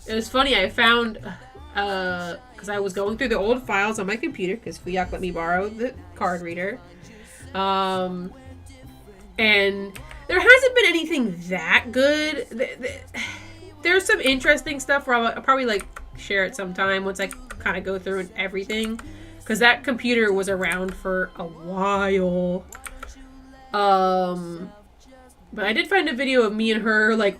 It was funny. I found, because I was going through the old files on my computer, because Fuyak let me borrow the card reader. And there hasn't been anything that good. There's some interesting stuff where I'll probably like share it sometime once I kind of go through everything, because that computer was around for a while. But I did find a video of me and her like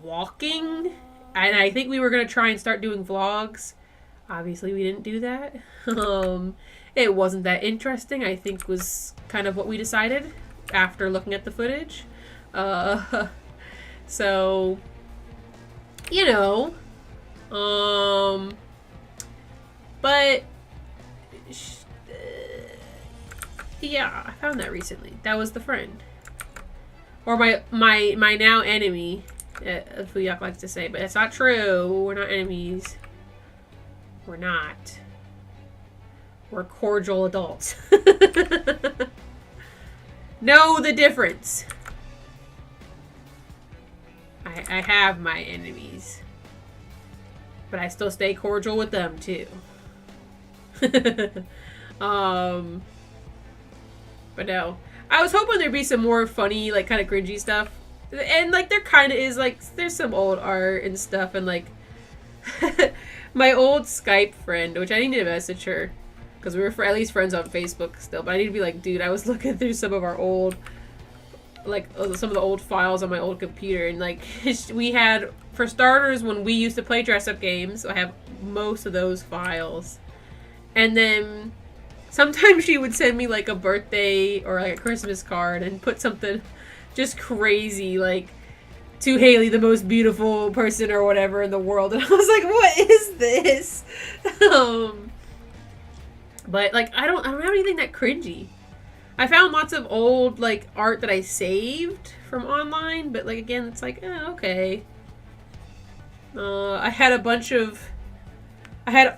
walking, and I think we were gonna try and start doing vlogs. Obviously we didn't do that. It wasn't that interesting, I think, was kind of what we decided after looking at the footage. So, you know, but yeah, I found that recently. That was the friend, or my now enemy, Fuyak likes to say, but it's not true. We're not enemies. We're not. We're cordial adults. Know the difference. I have my enemies, but I still stay cordial with them too. But no, I was hoping there'd be some more funny, like, kind of cringy stuff, and like there kind of is. Like, there's some old art and stuff, and like my old Skype friend, which I need to message her, because we were at least friends on Facebook still, but I need to be like, dude, I was looking through some of our old, like, some of the old files on my old computer, and like we had, for starters, when we used to play dress-up games, so I have most of those files. And then sometimes she would send me like a birthday or like a Christmas card and put something just crazy, like, to Haley, the most beautiful person or whatever in the world. And I was like, what is this? But like, I don't have anything that cringy. I found lots of old like art that I saved from online, but like, again, it's like, okay. I had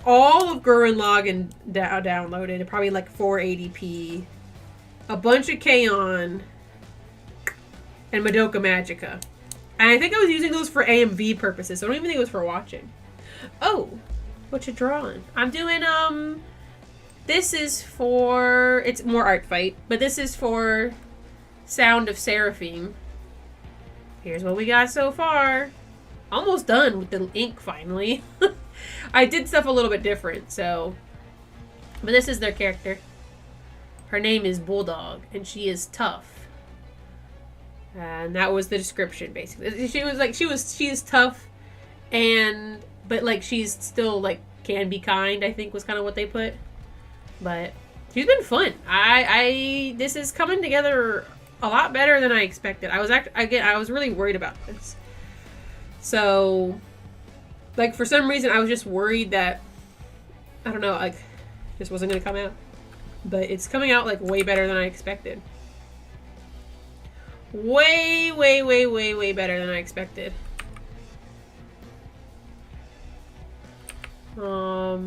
all of Gurren Lagann downloaded, probably like 480p, a bunch of K-On! And Madoka Magica. And I think I was using those for AMV purposes, so I don't even think it was for watching. Oh, what you drawing? I'm doing, this is for, it's more art fight, but this is for Sound of Seraphim. Here's what we got so far. Almost done with the ink, finally. I did stuff a little bit different, so. But this is their character. Her name is Bulldog, and she is tough. And that was the description, basically. She is tough, but like, she's still like, can be kind, I think was kind of what they put. But she's been fun. This is coming together a lot better than I expected. I was really worried about this. So, like, for some reason, I was just worried that, I don't know, like, this wasn't going to come out. But it's coming out, like, way better than I expected. Way, way, way, way, way better than I expected. But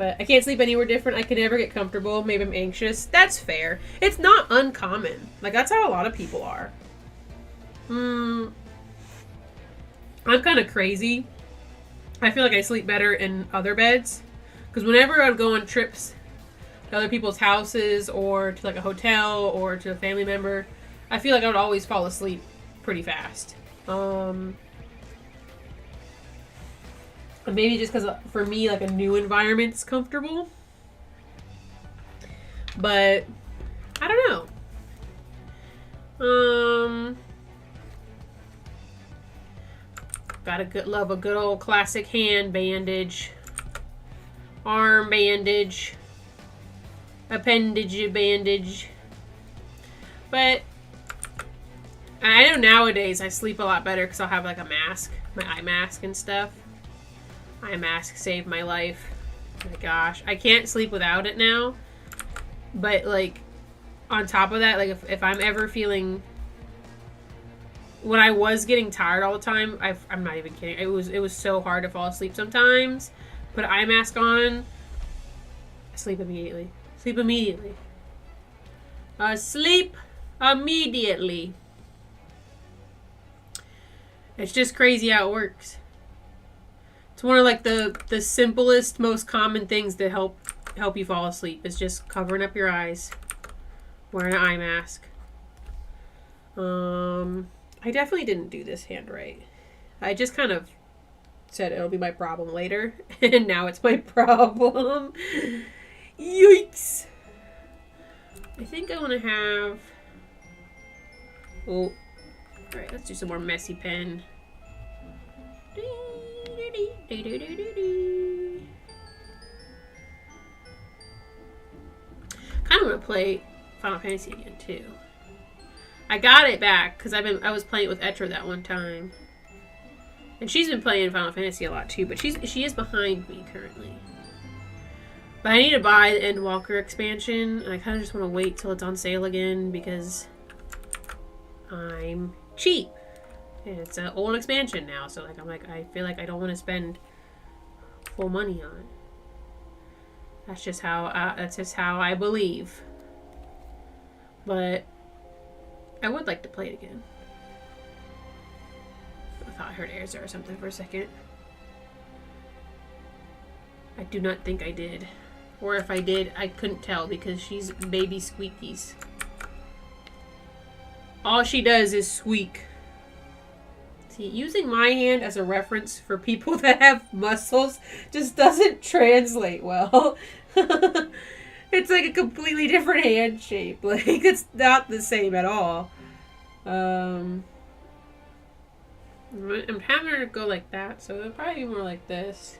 I can't sleep anywhere different. I can never get comfortable. Maybe I'm anxious. That's fair. It's not uncommon. Like, that's how a lot of people are. I'm kind of crazy. I feel like I sleep better in other beds. Because whenever I would go on trips to other people's houses or to like a hotel or to a family member, I feel like I would always fall asleep pretty fast. Maybe just because for me, like, a new environment's comfortable. But I don't know. love a good old classic hand bandage, arm bandage, appendage bandage. But I know nowadays I sleep a lot better because I'll have like a mask, my eye mask and stuff. Eye mask saved my life. Oh my gosh, I can't sleep without it now. But like, on top of that, like if I'm ever feeling, when I was getting tired all the time, I'm not even kidding. It was so hard to fall asleep sometimes. Put an eye mask on, I sleep immediately. Sleep immediately. Sleep immediately. It's just crazy how it works. It's one of like the simplest, most common things that help you fall asleep. Is just covering up your eyes, wearing an eye mask. I definitely didn't do this hand right. I just kind of said it'll be my problem later, and now it's my problem. Yikes! I think I want to have. Oh, all right. Let's do some more messy pen. Kind of want to play Final Fantasy again too. I got it back because I was playing it with Etra that one time, and she's been playing Final Fantasy a lot too. But she is behind me currently. But I need to buy the Endwalker expansion, and I kind of just want to wait till it's on sale again because I'm cheap. And it's an old expansion now, so I feel like I don't want to spend full money on it. That's just how I believe. But I would like to play it again. I thought I heard Erza or something for a second. I do not think I did. Or if I did, I couldn't tell because she's baby squeakies. All she does is squeak. See, using my hand as a reference for people that have muscles just doesn't translate well. It's like a completely different hand shape. Like, it's not the same at all. I'm having her go like that, so it'll probably be more like this.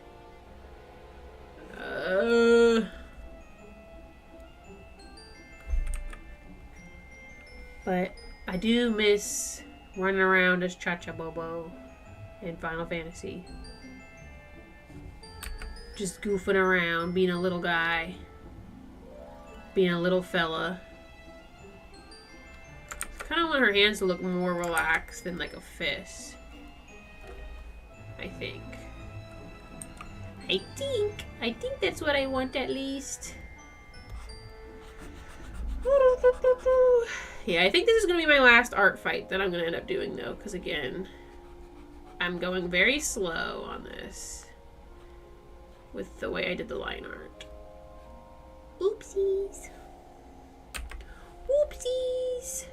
But I do miss running around as Chacha Bobo in Final Fantasy. Just goofing around, being a little guy. Being a little fella. I kind of want her hands to look more relaxed than like a fist. I think that's what I want at least. Yeah, I think this is going to be my last art fight that I'm going to end up doing, though. Because, again, I'm going very slow on this. With the way I did the line art. Oopsies. Oopsies.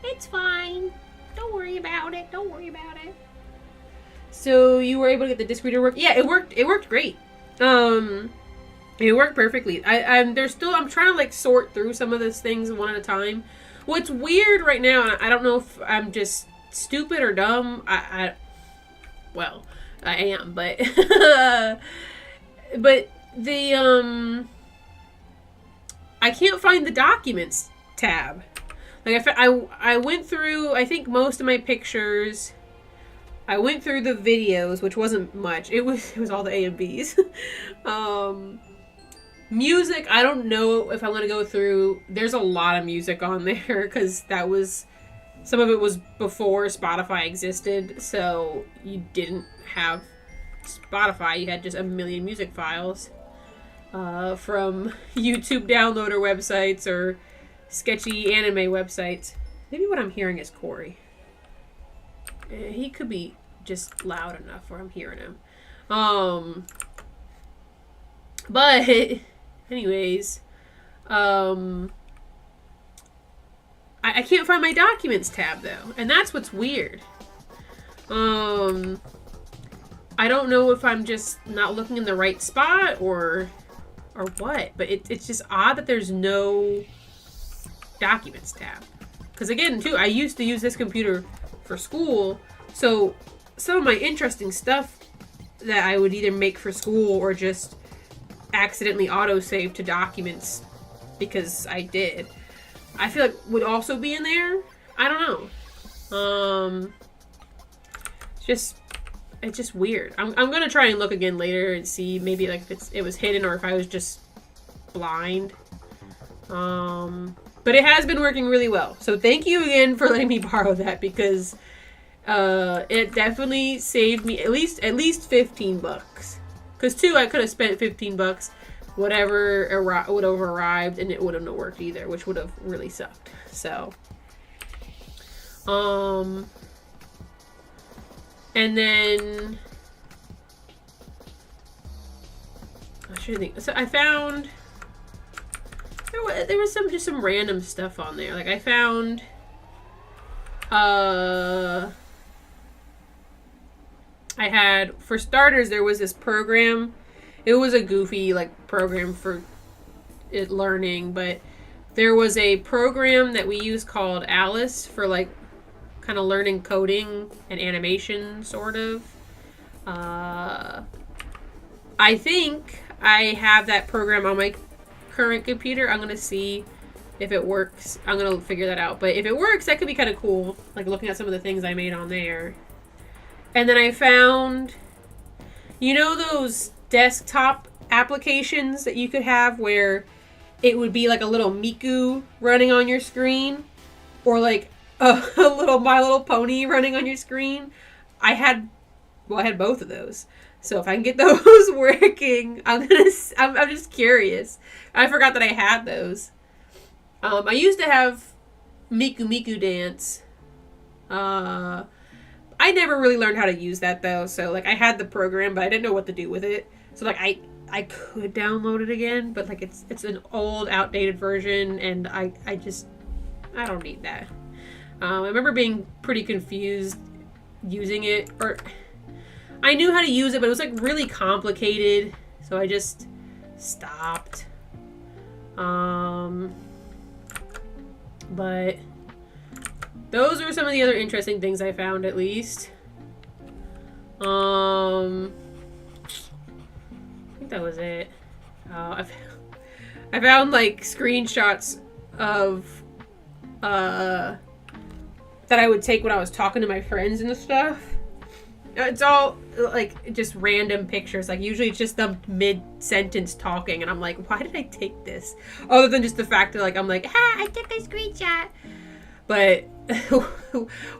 It's fine. Don't worry about it. Don't worry about it. So, you were able to get the disc reader work? Yeah, it worked. It worked great. It worked perfectly. I'm trying to like sort through some of those things one at a time. What's weird right now, and I don't know if I'm just stupid or dumb. Well, I am, but but the I can't find the documents tab. Like I went through, I think, most of my pictures. I went through the videos, which wasn't much. It was all the A and Bs. Music, I don't know if I want to go through. There's a lot of music on there because some of it was before Spotify existed, so you didn't have Spotify. You had just a million music files from YouTube downloader websites or sketchy anime websites. Maybe what I'm hearing is Corey. He could be just loud enough where I'm hearing him. But anyways, I can't find my documents tab though, and that's what's weird. I don't know if I'm just not looking in the right spot or what, but it's just odd that there's no documents tab. Because again, too, I used to use this computer for school. So some of my interesting stuff that I would either make for school or just accidentally autosave to documents because I did, I feel like would also be in there. I don't know. It's just weird. I'm gonna try and look again later and see maybe like if it was hidden or if I was just blind. But it has been working really well. So thank you again for letting me borrow that, because it definitely saved me at least $15. Because too, I could have spent $15. Whatever would have arrived, and it wouldn't have worked either, which would have really sucked. So, and then I should think. So I found there was some random stuff on there. Like I found I had, for starters, there was this program. It was a goofy like program for it learning, but there was a program that we use called Alice for like kind of learning coding and animation, sort of. I think I have that program on my current computer. I'm gonna see if it works. I'm gonna figure that out. But if it works, that could be kind of cool. Like looking at some of the things I made on there. And then I found, you know, those desktop applications that you could have where it would be like a little Miku running on your screen, or like a little My Little Pony running on your screen. I had both of those. So if I can get those working, I'm just curious. I forgot that I had those. I used to have Miku Dance. I never really learned how to use that though. So like I had the program, but I didn't know what to do with it. So like I could download it again, but like it's an old, outdated version, and I don't need that. I remember being pretty confused using it, or I knew how to use it, but it was like really complicated, so I just stopped. But those are some of the other interesting things I found, at least. I think that was it. I found like screenshots of that I would take when I was talking to my friends and stuff. It's all like just random pictures. Like usually it's just them mid-sentence talking, and I'm like, why did I take this? Other than just the fact that like I'm like, I took a screenshot. But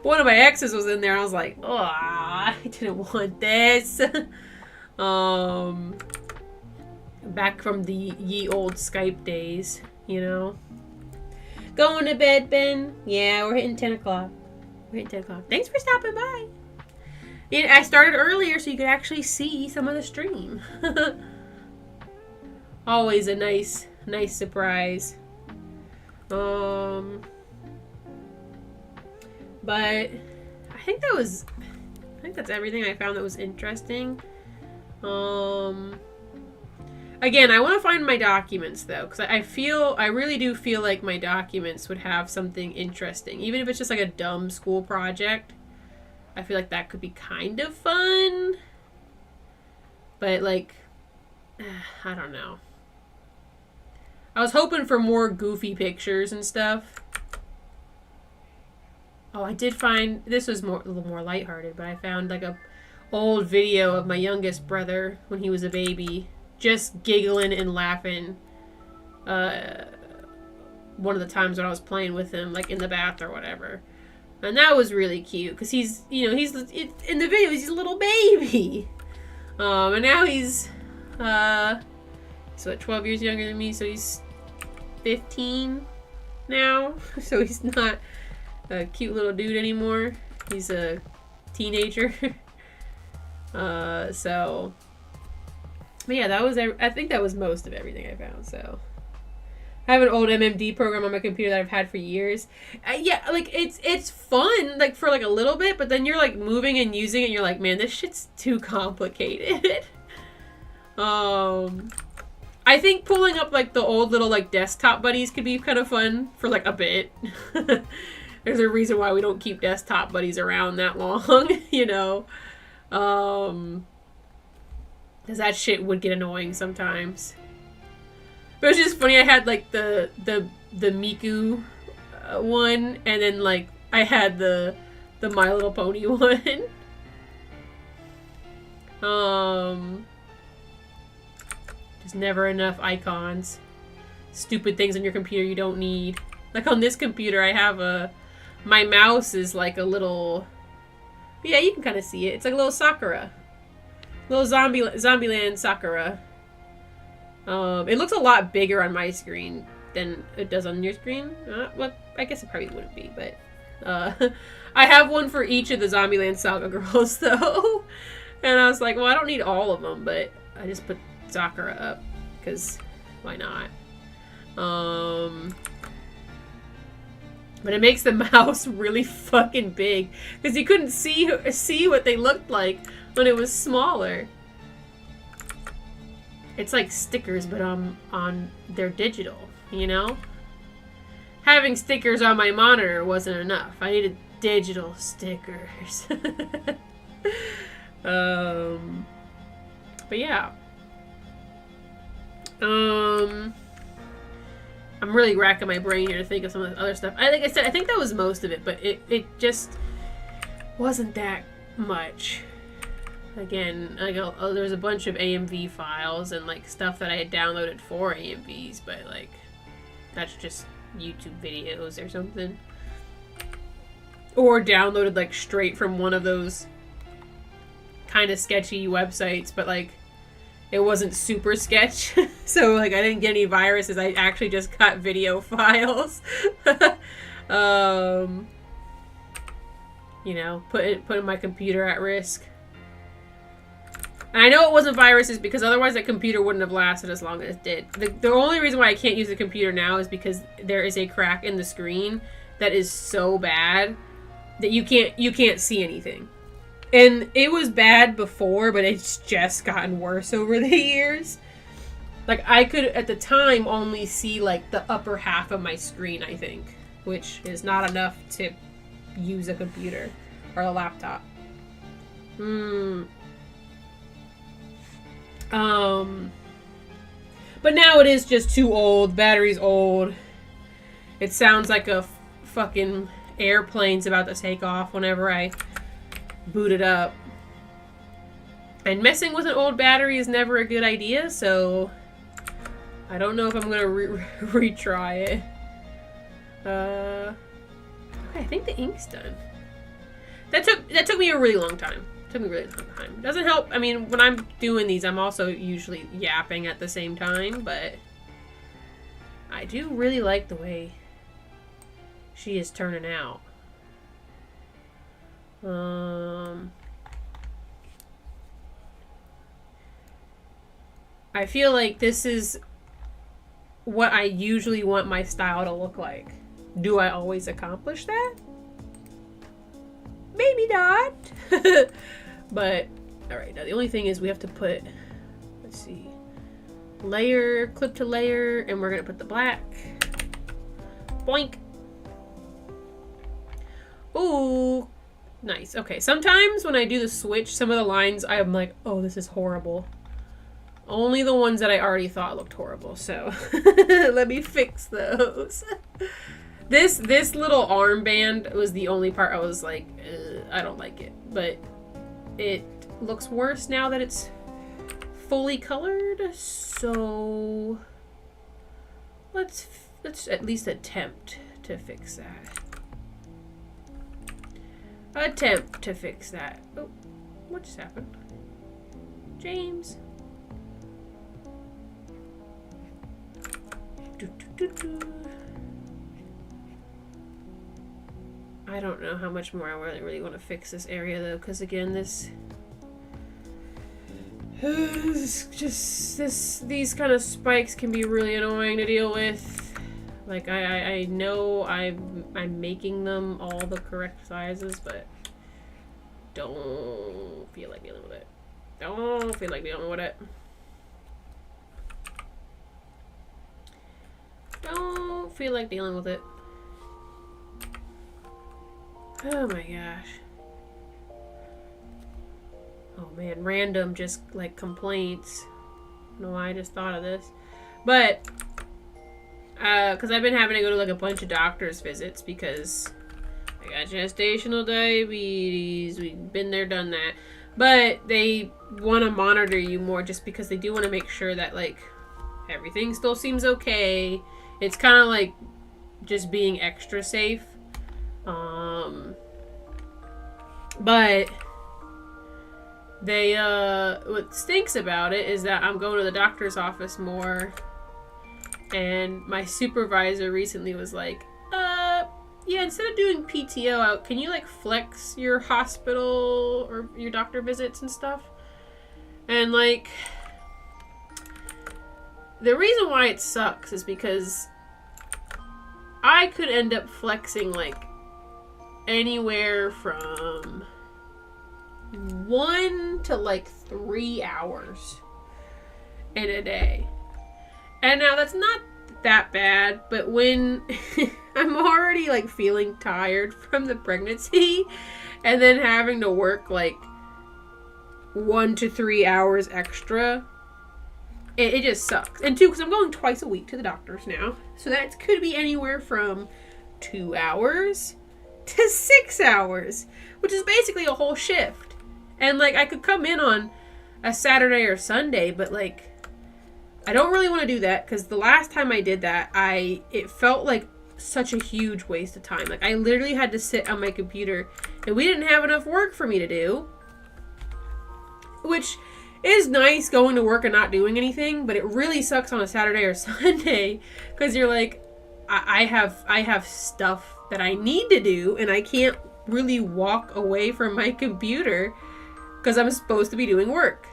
one of my exes was in there, and I was like, oh, I didn't want this. Back from the ye old Skype days, you know. Going to bed, Ben? Yeah, we're hitting 10 o'clock. Thanks for stopping by. I started earlier so you could actually see some of the stream. Always a nice surprise. But I think that's everything I found that was interesting. Again, I want to find my documents though, because I really do feel like my documents would have something interesting, even if it's just like a dumb school project. I feel like that could be kind of fun, but like, I don't know. I was hoping for more goofy pictures and stuff. Oh, I did find, this was a little more lighthearted, but I found like a old video of my youngest brother when he was a baby, just giggling and laughing. One of the times when I was playing with him, like in the bath or whatever. And that was really cute, because he's in the video, he's a little baby. And now he's 12 years younger than me, so he's 15 now. So he's not a cute little dude anymore. He's a teenager. But yeah, I think that was most of everything I found, so. I have an old MMD program on my computer that I've had for years. Yeah, like, it's fun, like, for, like, a little bit, but then you're, like, moving and using it, and you're like, man, this shit's too complicated. I think pulling up, like, the old little, like, desktop buddies could be kind of fun for, like, a bit. There's a reason why we don't keep desktop buddies around that long, you know? Because that shit would get annoying sometimes. But it's just funny, I had, like, the Miku one, and then, like, I had the My Little Pony one. There's never enough icons. Stupid things on your computer you don't need. Like on this computer, I have my mouse is like a little... Yeah, you can kind of see it. It's like a little Sakura. Little Zombieland Sakura. It looks a lot bigger on my screen than it does on your screen. Well, I guess it probably wouldn't be, but... I have one for each of the Zombieland Saga girls, though. And I was like, well, I don't need all of them, but I just put Sakura up, because why not? But it makes the mouse really fucking big, because you couldn't see what they looked like when it was smaller. It's like stickers, but on they're digital, you know? Having stickers on my monitor wasn't enough. I needed digital stickers. But yeah. I'm really racking my brain here to think of some of the other stuff. Like I said, I think that was most of it, but it just wasn't that much. Again, there's a bunch of AMV files and like stuff that I had downloaded for AMVs, but like that's just YouTube videos or something. Or downloaded like straight from one of those kind of sketchy websites, but like it wasn't super sketch. So like I didn't get any viruses. I actually just cut video files. You know, putting my computer at risk. And I know it wasn't viruses because otherwise that computer wouldn't have lasted as long as it did. The only reason why I can't use the computer now is because there is a crack in the screen that is so bad that you can't see anything. And it was bad before, but it's just gotten worse over the years. Like I could at the time only see like the upper half of my screen, I think, which is not enough to use a computer or a laptop. But now it is just too old. Battery's old. It sounds like a fucking airplane's about to take off whenever I boot it up. And messing with an old battery is never a good idea, so I don't know if I'm gonna retry it. Okay, I think the ink's done. That took me a really long time. It doesn't help. I mean, when I'm doing these, I'm also usually yapping at the same time, but I do really like the way she is turning out. I feel like this is what I usually want my style to look like. Do I always accomplish that? Maybe not. But, alright, now the only thing is we have to put, let's see, layer, clip to layer, and we're going to put the black. Boink. Ooh, nice. Okay, sometimes when I do the switch, some of the lines, I'm like, oh, this is horrible. Only the ones that I already thought looked horrible, so let me fix those. This little armband was the only part I was like, I don't like it, but it looks worse now that it's fully colored, so let's at least attempt to fix that. Attempt to fix that. Oh, what just happened? James. I don't know how much more I really want to fix this area though, because again, these kind of spikes can be really annoying to deal with. Like I know I'm making them all the correct sizes, but don't feel like dealing with it. Don't feel like dealing with it. Don't feel like dealing with it. Oh my gosh. Oh man, random just like complaints. I don't know why I just thought of this. But, because I've been having to go to like a bunch of doctor's visits because I got gestational diabetes. We've been there, done that. But they want to monitor you more just because they do want to make sure that like everything still seems okay. It's kind of like just being extra safe. But they, what stinks about it is that I'm going to the doctor's office more, and my supervisor recently was like, yeah, instead of doing PTO out, can you like flex your hospital or your doctor visits and stuff? And like, the reason why it sucks is because I could end up flexing like anywhere from 1 to like 3 hours in a day. And now that's not that bad, but when I'm already like feeling tired from the pregnancy and then having to work like 1 to 3 hours extra, it just sucks. And two, because I'm going twice a week to the doctor's now, so that could be anywhere from 2 hours to 6 hours, which is basically a whole shift. And like, I could come in on a Saturday or Sunday, but like, I don't really want to do that because the last time I did that, it felt like such a huge waste of time. Like, I literally had to sit on my computer and we didn't have enough work for me to do, which is nice, going to work and not doing anything, but it really sucks on a Saturday or Sunday because you're like, I have stuff that I need to do and I can't really walk away from my computer because I'm supposed to be doing work.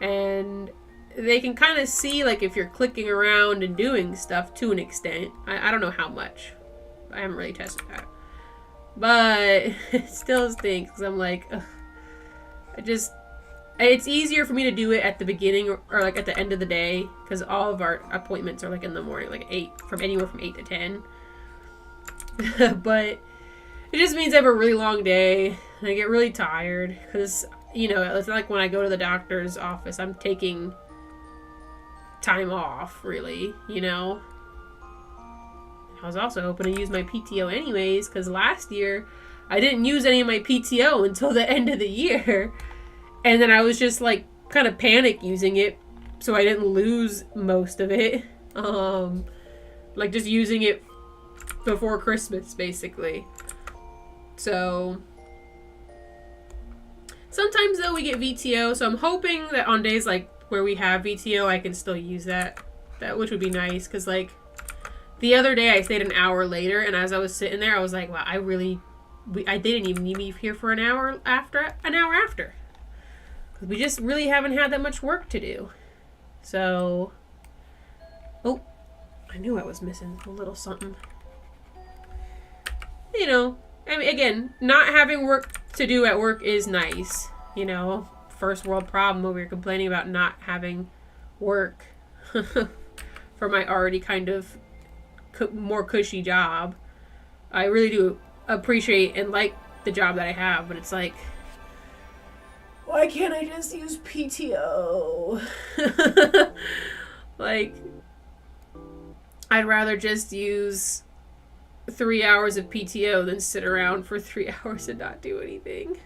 And they can kind of see like if you're clicking around and doing stuff to an extent. I don't know how much. I haven't really tested that. But it still stinks because I'm like, ugh. It's easier for me to do it at the beginning or like at the end of the day because all of our appointments are like in the morning, like anywhere from 8 to 10. But it just means I have a really long day and I get really tired because, you know, it's like when I go to the doctor's office, I'm taking time off, really, you know. I was also hoping to use my PTO anyways because last year I didn't use any of my PTO until the end of the year. And then I was just like kind of panic using it so I didn't lose most of it. Like just using it before Christmas basically. So sometimes though we get VTO, so I'm hoping that on days like where we have VTO I can still use that which would be nice because like the other day I stayed an hour later and as I was sitting there I was like, wow, I didn't even need me here for an hour after. We just really haven't had that much work to do. So, oh, I knew I was missing a little something. You know, I mean, again, not having work to do at work is nice. You know, first world problem over here complaining about not having work for my already kind of more cushy job. I really do appreciate and like the job that I have, but it's like, why can't I just use PTO? Like, I'd rather just use 3 hours of PTO than sit around for 3 hours and not do anything.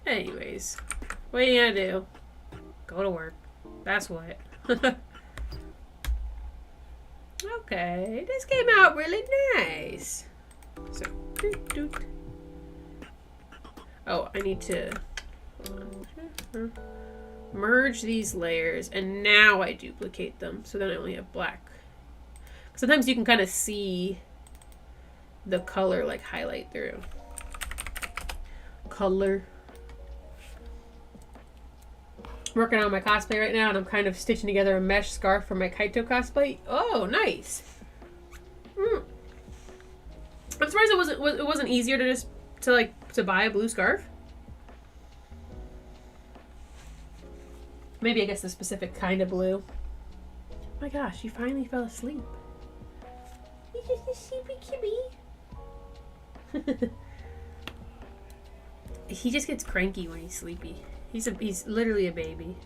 Anyways, what are you gonna do? Go to work. That's what. Okay, this came out really nice. So, oh, I need to merge these layers, and now I duplicate them, so then I only have black. Sometimes you can kind of see the color like highlight through. Color. Working on my cosplay right now, and I'm kind of stitching together a mesh scarf for my Kaito cosplay. Oh, nice. I'm surprised it wasn't easier to buy a blue scarf. Maybe I guess the specific kind of blue. Oh my gosh, you finally fell asleep. just a sleepy kitty. He just gets cranky when he's sleepy. He's literally a baby.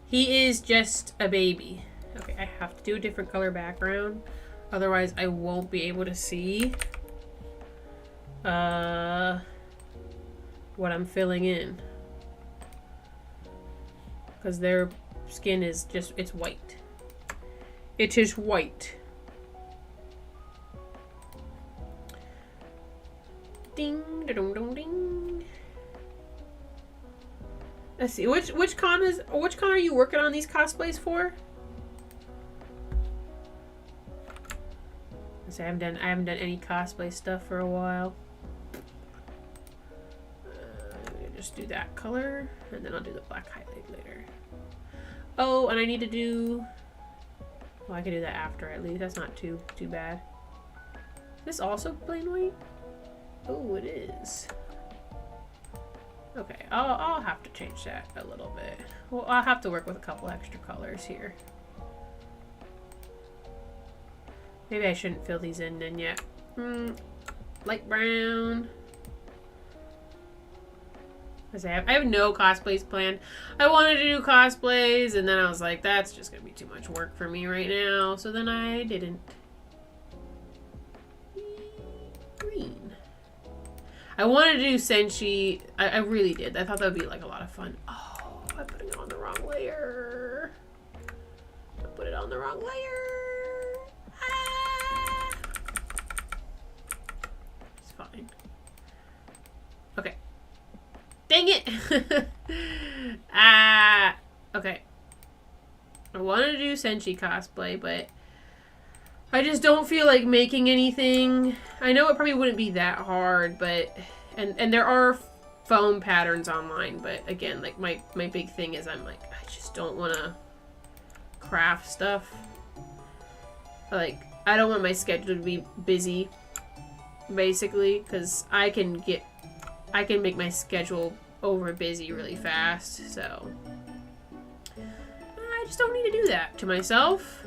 He is just a baby. Okay, I have to do a different color background. Otherwise, I won't be able to see what I'm filling in. Because their skin is just, it's white. It is white. Ding, da-dum, dum, ding. Let's see. Which con are you working on these cosplays for? Let's see, I haven't done any cosplay stuff for a while. Just do that color, and then I'll do the black highlight later. Oh, and I need to do. Well, I can do that after I leave. That's not too bad. Is this also plain white? Oh, it is. Okay, I'll have to change that a little bit. Well, I'll have to work with a couple extra colors here. Maybe I shouldn't fill these in then yet. Light brown. I have no cosplays planned. I wanted to do cosplays, and then I was like, that's just gonna be too much work for me right now. So then I didn't. Green. I wanted to do Senshi. I really did. I thought that would be like a lot of fun. Oh, I'm putting it on the wrong layer. I put it on the wrong layer. Ah. It's fine. Okay. Dang it! Okay. I wanted to do Senshi cosplay, but I just don't feel like making anything. I know it probably wouldn't be that hard, but and there are foam patterns online, but again, like my big thing is I'm like, I just don't want to craft stuff. Like, I don't want my schedule to be busy, basically, because I can make my schedule over busy really fast, so I just don't need to do that to myself.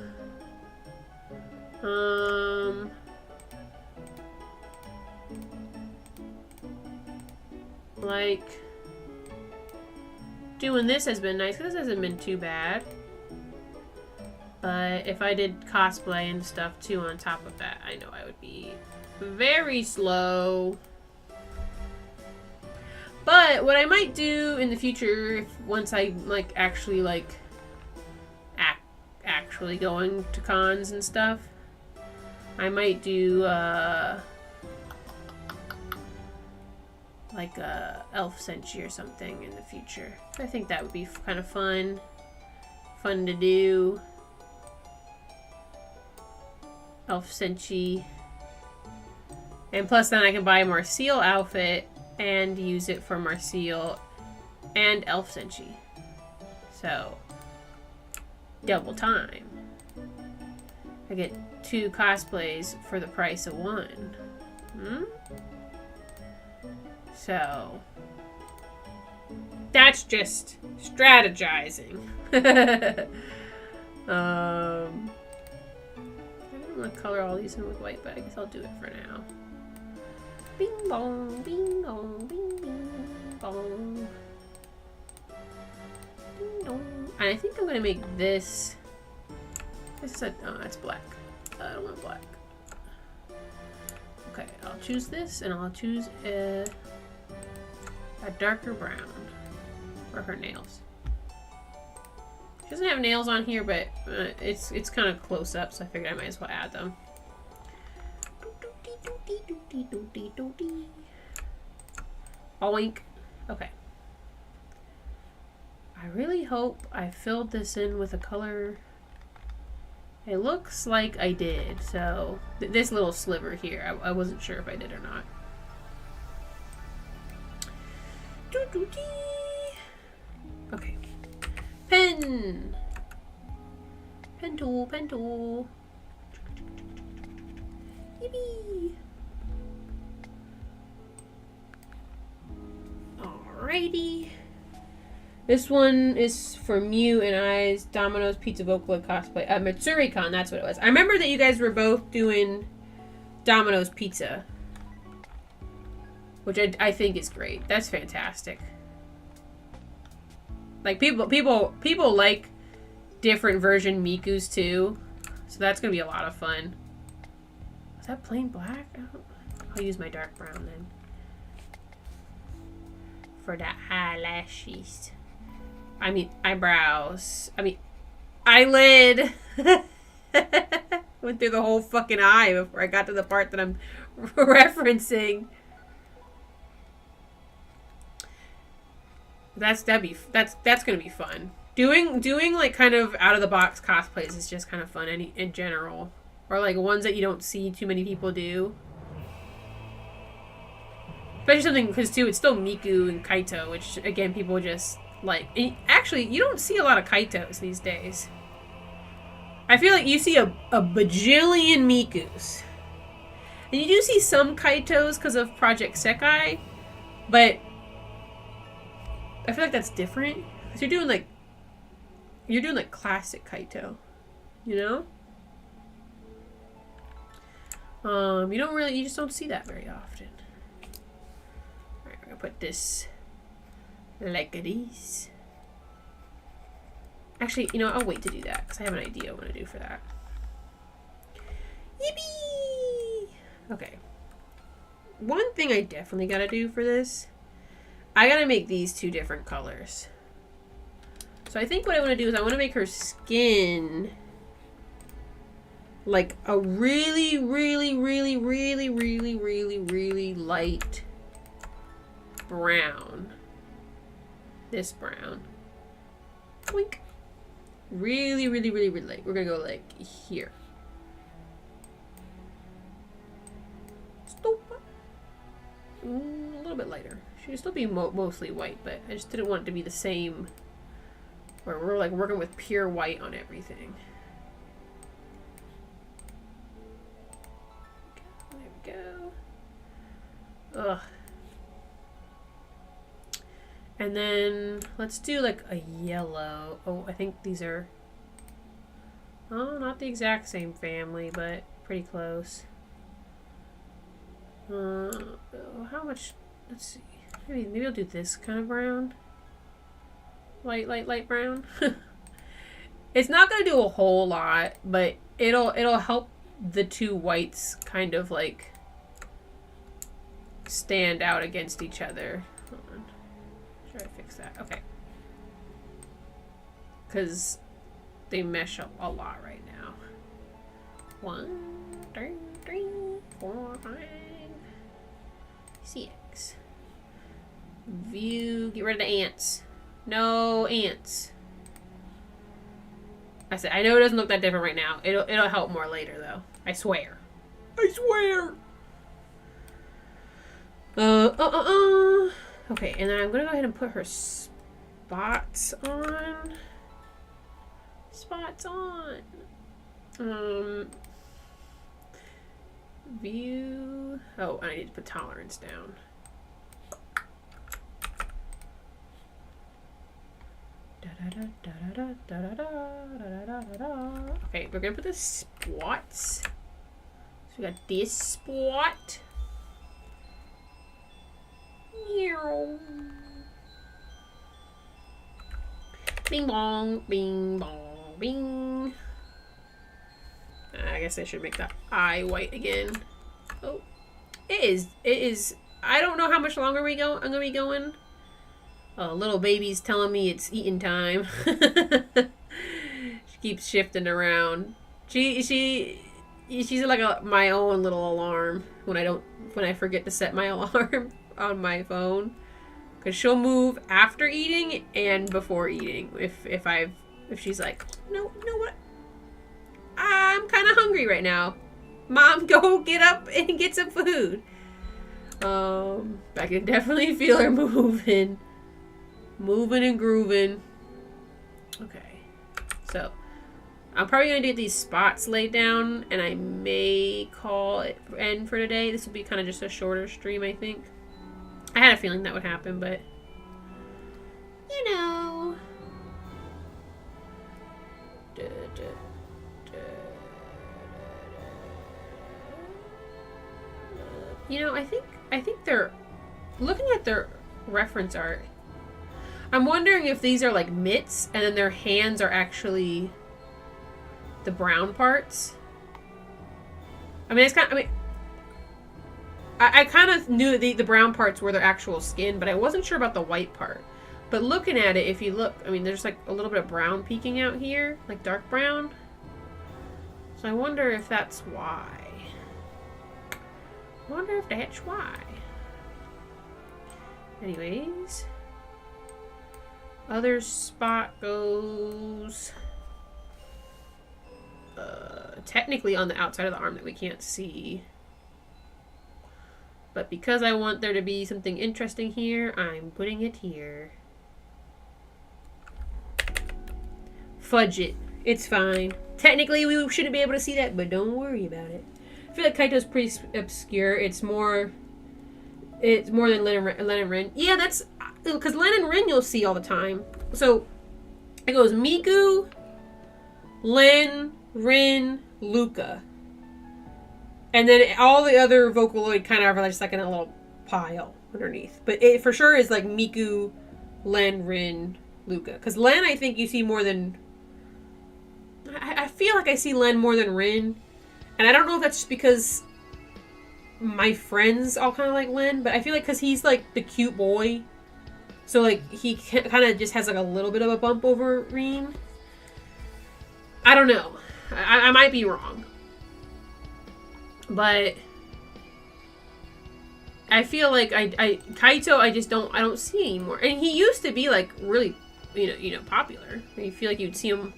Like, doing this has been nice, because this hasn't been too bad. But if I did cosplay and stuff too on top of that, I know I would be very slow. But what I might do in the future, once I like actually like actually going to cons and stuff, I might do like a Elf Senshi or something in the future. I think that would be kind of fun to do. Elf Senshi, and plus then I can buy a Marseille outfit and use it for Marseille and Elf Senshi. So, double time. I get 2 cosplays for the price of 1. So, that's just strategizing. I don't want to color all these in with white, but I guess I'll do it for now. Bing bong, bing bong, bing bing bong. Ding dong. And I think I'm gonna make this. This is oh, that's black. I don't want black. Okay, I'll choose this, and I'll choose a darker brown for her nails. She doesn't have nails on here, but it's kind of close up, so I figured I might as well add them. Oink. Okay. I really hope I filled this in with a color. It looks like I did, so this little sliver here, I wasn't sure if I did or not. Okay. Pen! Pen tool, pen tool. Yippee! Alrighty. This one is for Mew and I's Domino's Pizza Vocaloid cosplay. MatsuriCon, that's what it was. I remember that you guys were both doing Domino's Pizza, which I think is great. That's fantastic. Like, people like different version Mikus too, so that's gonna be a lot of fun. Is that plain black? I'll use my dark brown then for the eyelashes. I mean eyebrows. I mean eyelid. Went through the whole fucking eye before I got to the part that I'm referencing. That's gonna be fun. Doing like kind of out of the box cosplays is just kind of fun in general, or like ones that you don't see too many people do. Especially something because too, it's still Miku and Kaito, which again people just like. And actually, you don't see a lot of Kaitos these days. I feel like you see a bajillion Mikus, and you do see some Kaitos because of Project Sekai, but I feel like that's different. Because you're doing like classic Kaito, you know? You just don't see that very often. Alright, we're gonna put this like these. Actually, you know, I'll wait to do that because I have an idea what to do for that. Yippee! Okay. One thing I definitely gotta do for this, I gotta make these two different colors. So I think what I want to do is I want to make her skin like a really, really, really, really, really, really, really light brown. This brown. Boink. Really, really, really, really light. We're gonna go like here. Stop. A little bit lighter. She should still be mostly white, but I just didn't want it to be the same. Where we're like working with pure white on everything. There we go. Ugh. And then let's do like a yellow. Oh, I think these are, oh, not the exact same family, but pretty close. How much? Let's see. Maybe I'll do this kind of brown. Light brown. It's not gonna do a whole lot, but it'll help the two whites kind of like stand out against each other. Hold on. Try to fix that. Okay. Because they mesh up a lot right now. 1, 2, 3, 4, 5, 6. View. Get rid of the ants. No ants. I said I know it doesn't look that different right now. It'll help more later though. I swear. I swear. Okay, and then I'm gonna go ahead and put her spots on. Spots on. View. Oh, I need to put tolerance down. Okay, we're gonna put the spots. So we got this spot. Bing bong, bing bong, bing. I guess I should make that eye white again. Oh, it is. I don't know how much longer I'm gonna be going. Oh, little baby's telling me it's eating time. She keeps shifting around. She's like my own little alarm when I forget to set my alarm on my phone, because she'll move after eating and before eating. If she's like, no, you know what? I'm kind of hungry right now. Mom, go get up and get some food. I can definitely feel her moving and grooving. Okay, so I'm probably gonna get these spots laid down, and I may call it end for today. This will be kind of just a shorter stream, I think. I had a feeling that would happen, but you know. You know, I think they're looking at their reference art. I'm wondering if these are like mitts and then their hands are actually the brown parts. I mean, it's kind of, I mean, I kind of knew the brown parts were their actual skin, but I wasn't sure about the white part. But looking at it, if you look, I mean, there's like a little bit of brown peeking out here, like dark brown. So I wonder if that's why. I wonder if that's why. Anyways. Other spot goes technically on the outside of the arm that we can't see. But because I want there to be something interesting here, I'm putting it here. Fudge it. It's fine. Technically, we shouldn't be able to see that, but don't worry about it. I feel like Kaito's pretty obscure. It's more than Len and Rin. Yeah, that's because Len and Rin you'll see all the time. So it goes Miku, Len, Rin, Luca. And then all the other Vocaloid kind of are just like in a little pile underneath. But it for sure is like Miku, Len, Rin, Luca. Because Len, I think you see more than... I feel like I see Len more than Rin. And I don't know if that's just because my friends all kind of like Len. But I feel like because he's like the cute boy. So like he kind of just has like a little bit of a bump over Rin. I don't know. I might be wrong. But I feel like Kaito I don't see anymore. And he used to be like really you know popular. I feel like you'd see him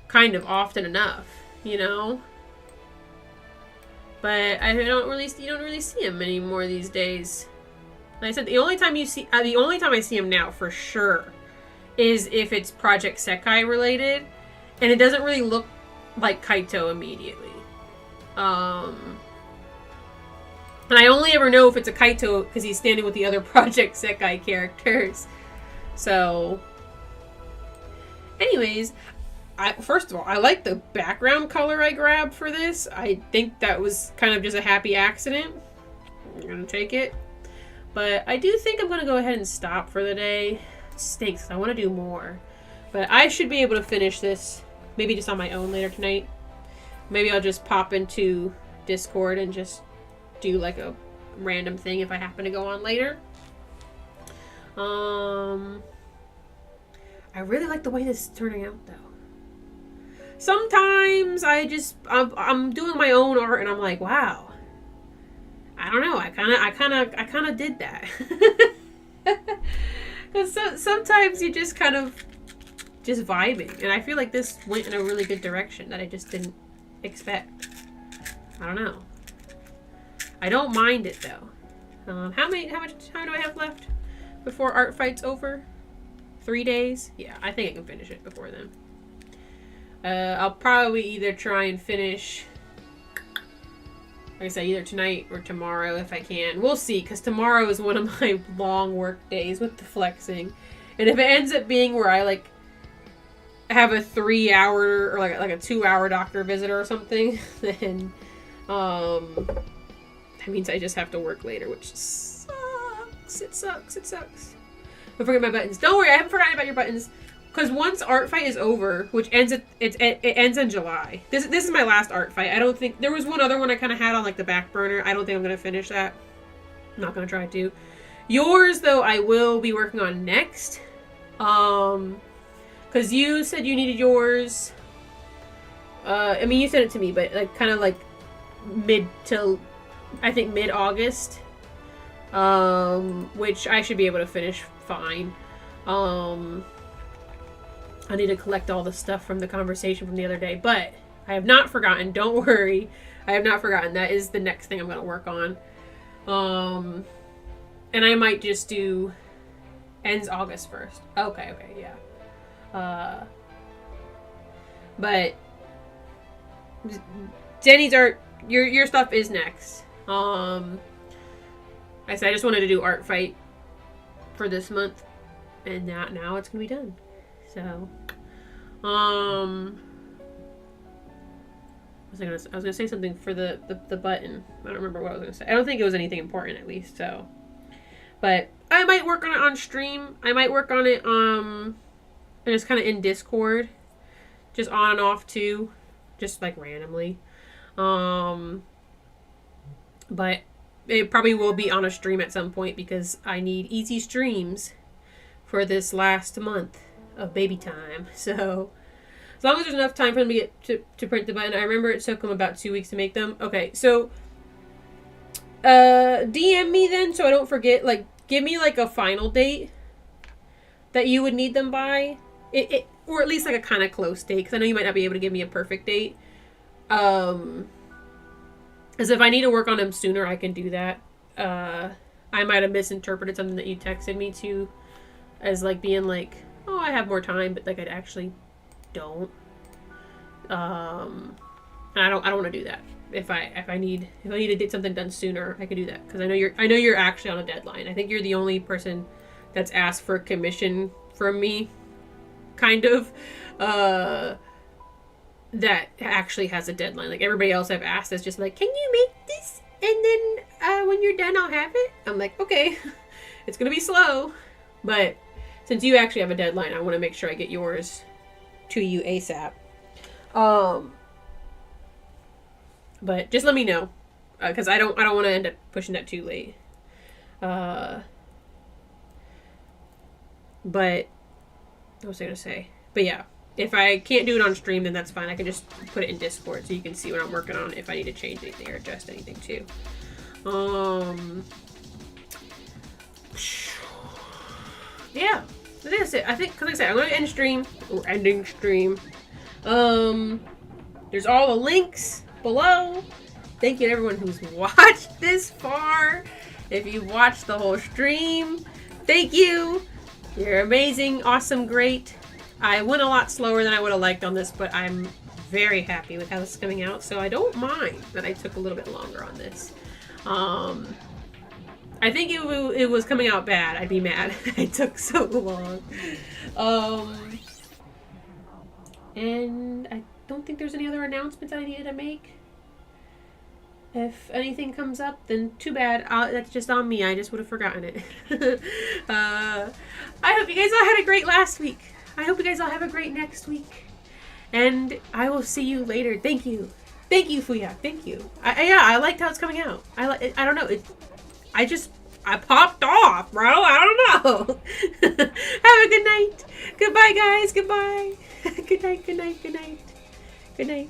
kind of often enough, you know? But you don't really see him anymore these days. Like I said, the only time I see him now for sure is if it's Project Sekai related, and it doesn't really look like Kaito immediately. And I only ever know if it's a Kaito because he's standing with the other Project Sekai characters. So, anyways, first of all, I like the background color I grabbed for this. I think that was kind of just a happy accident. I'm gonna take it. But I do think I'm gonna go ahead and stop for the day. It stinks. I want to do more. But I should be able to finish this maybe just on my own later tonight. Maybe I'll just pop into Discord and just do like a random thing if I happen to go on later. I really like the way this is turning out though. Sometimes I'm doing my own art and I'm like, wow. I don't know. I kind of did that. Cuz sometimes you just kind of just vibing, and I feel like this went in a really good direction that I just didn't expect. I don't know. I don't mind it though. How much time do I have left before Art Fight's over? 3 days? Yeah, I think I can finish it before then. I'll probably either try and finish, like I said, either tonight or tomorrow if I can. We'll see, because tomorrow is one of my long work days with the flexing. And if it ends up being where I like have a 3-hour or like a 2-hour doctor visit or something, then that means I just have to work later, which sucks. It sucks. I forget my buttons. Don't worry, I haven't forgotten about your buttons. Because once Art Fight is over, which ends it ends in July. This is my last Art Fight. I don't think there was one other one I kind of had on like the back burner. I don't think I'm gonna finish that. I'm not gonna try to. Yours though, I will be working on next. Because you said you needed yours. I mean, you sent it to me, but like kind of like mid-August. Which I should be able to finish fine. I need to collect all the stuff from the conversation from the other day, but I have not forgotten. Don't worry. I have not forgotten. That is the next thing I'm going to work on. And I might just do ends August 1st. Okay, yeah. But Jenny's art, your stuff is next. I said I just wanted to do Art Fight for this month, and now it's gonna be done. So, I was gonna say something for the button. I don't remember what I was gonna say. I don't think it was anything important, at least. So, but I might work on it on stream. I might work on it just kind of in Discord, just on and off too, just like randomly. But it probably will be on a stream at some point because I need easy streams for this last month of baby time. So as long as there's enough time for them to get to print the button. I remember it took them about 2 weeks to make them. Okay, so DM me then so I don't forget. Like, give me like a final date that you would need them by. Or at least like a kind of close date, because I know you might not be able to give me a perfect date. As if I need to work on them sooner, I can do that. I might have misinterpreted something that you texted me to as like being like, oh, I have more time, but like I actually don't. And I don't want to do that. If I need to get something done sooner, I can do that because I know you're actually on a deadline. I think you're the only person that's asked for a commission from me, kind of, that actually has a deadline. Like everybody else I've asked is just like, can you make this? And then when you're done, I'll have it. I'm like, okay, it's gonna be slow, but since you actually have a deadline, I want to make sure I get yours to you ASAP. But just let me know, because I don't want to end up pushing that too late. But what was I gonna say? But yeah, if I can't do it on stream, then that's fine. I can just put it in Discord so you can see what I'm working on if I need to change anything or adjust anything too. Yeah, that's it. I think, because like I said, I'm going to end stream. We're ending stream. There's all the links below. Thank you to everyone who's watched this far. If you watched the whole stream, thank you. You're amazing, awesome, great. I went a lot slower than I would have liked on this, but I'm very happy with how this is coming out, so I don't mind that I took a little bit longer on this. I think if it was coming out bad, I'd be mad. It took so long. And I don't think there's any other announcements I needed to make. If anything comes up, then too bad. That's just on me. I just would have forgotten it. I hope you guys all had a great last week. I hope you guys all have a great next week. And I will see you later. Thank you. Thank you, Fuya. Thank you. I liked how it's coming out. I don't know. I popped off, bro. I don't know. Have a good night. Goodbye, guys. Goodbye. Good night. Good night. Good night. Good night.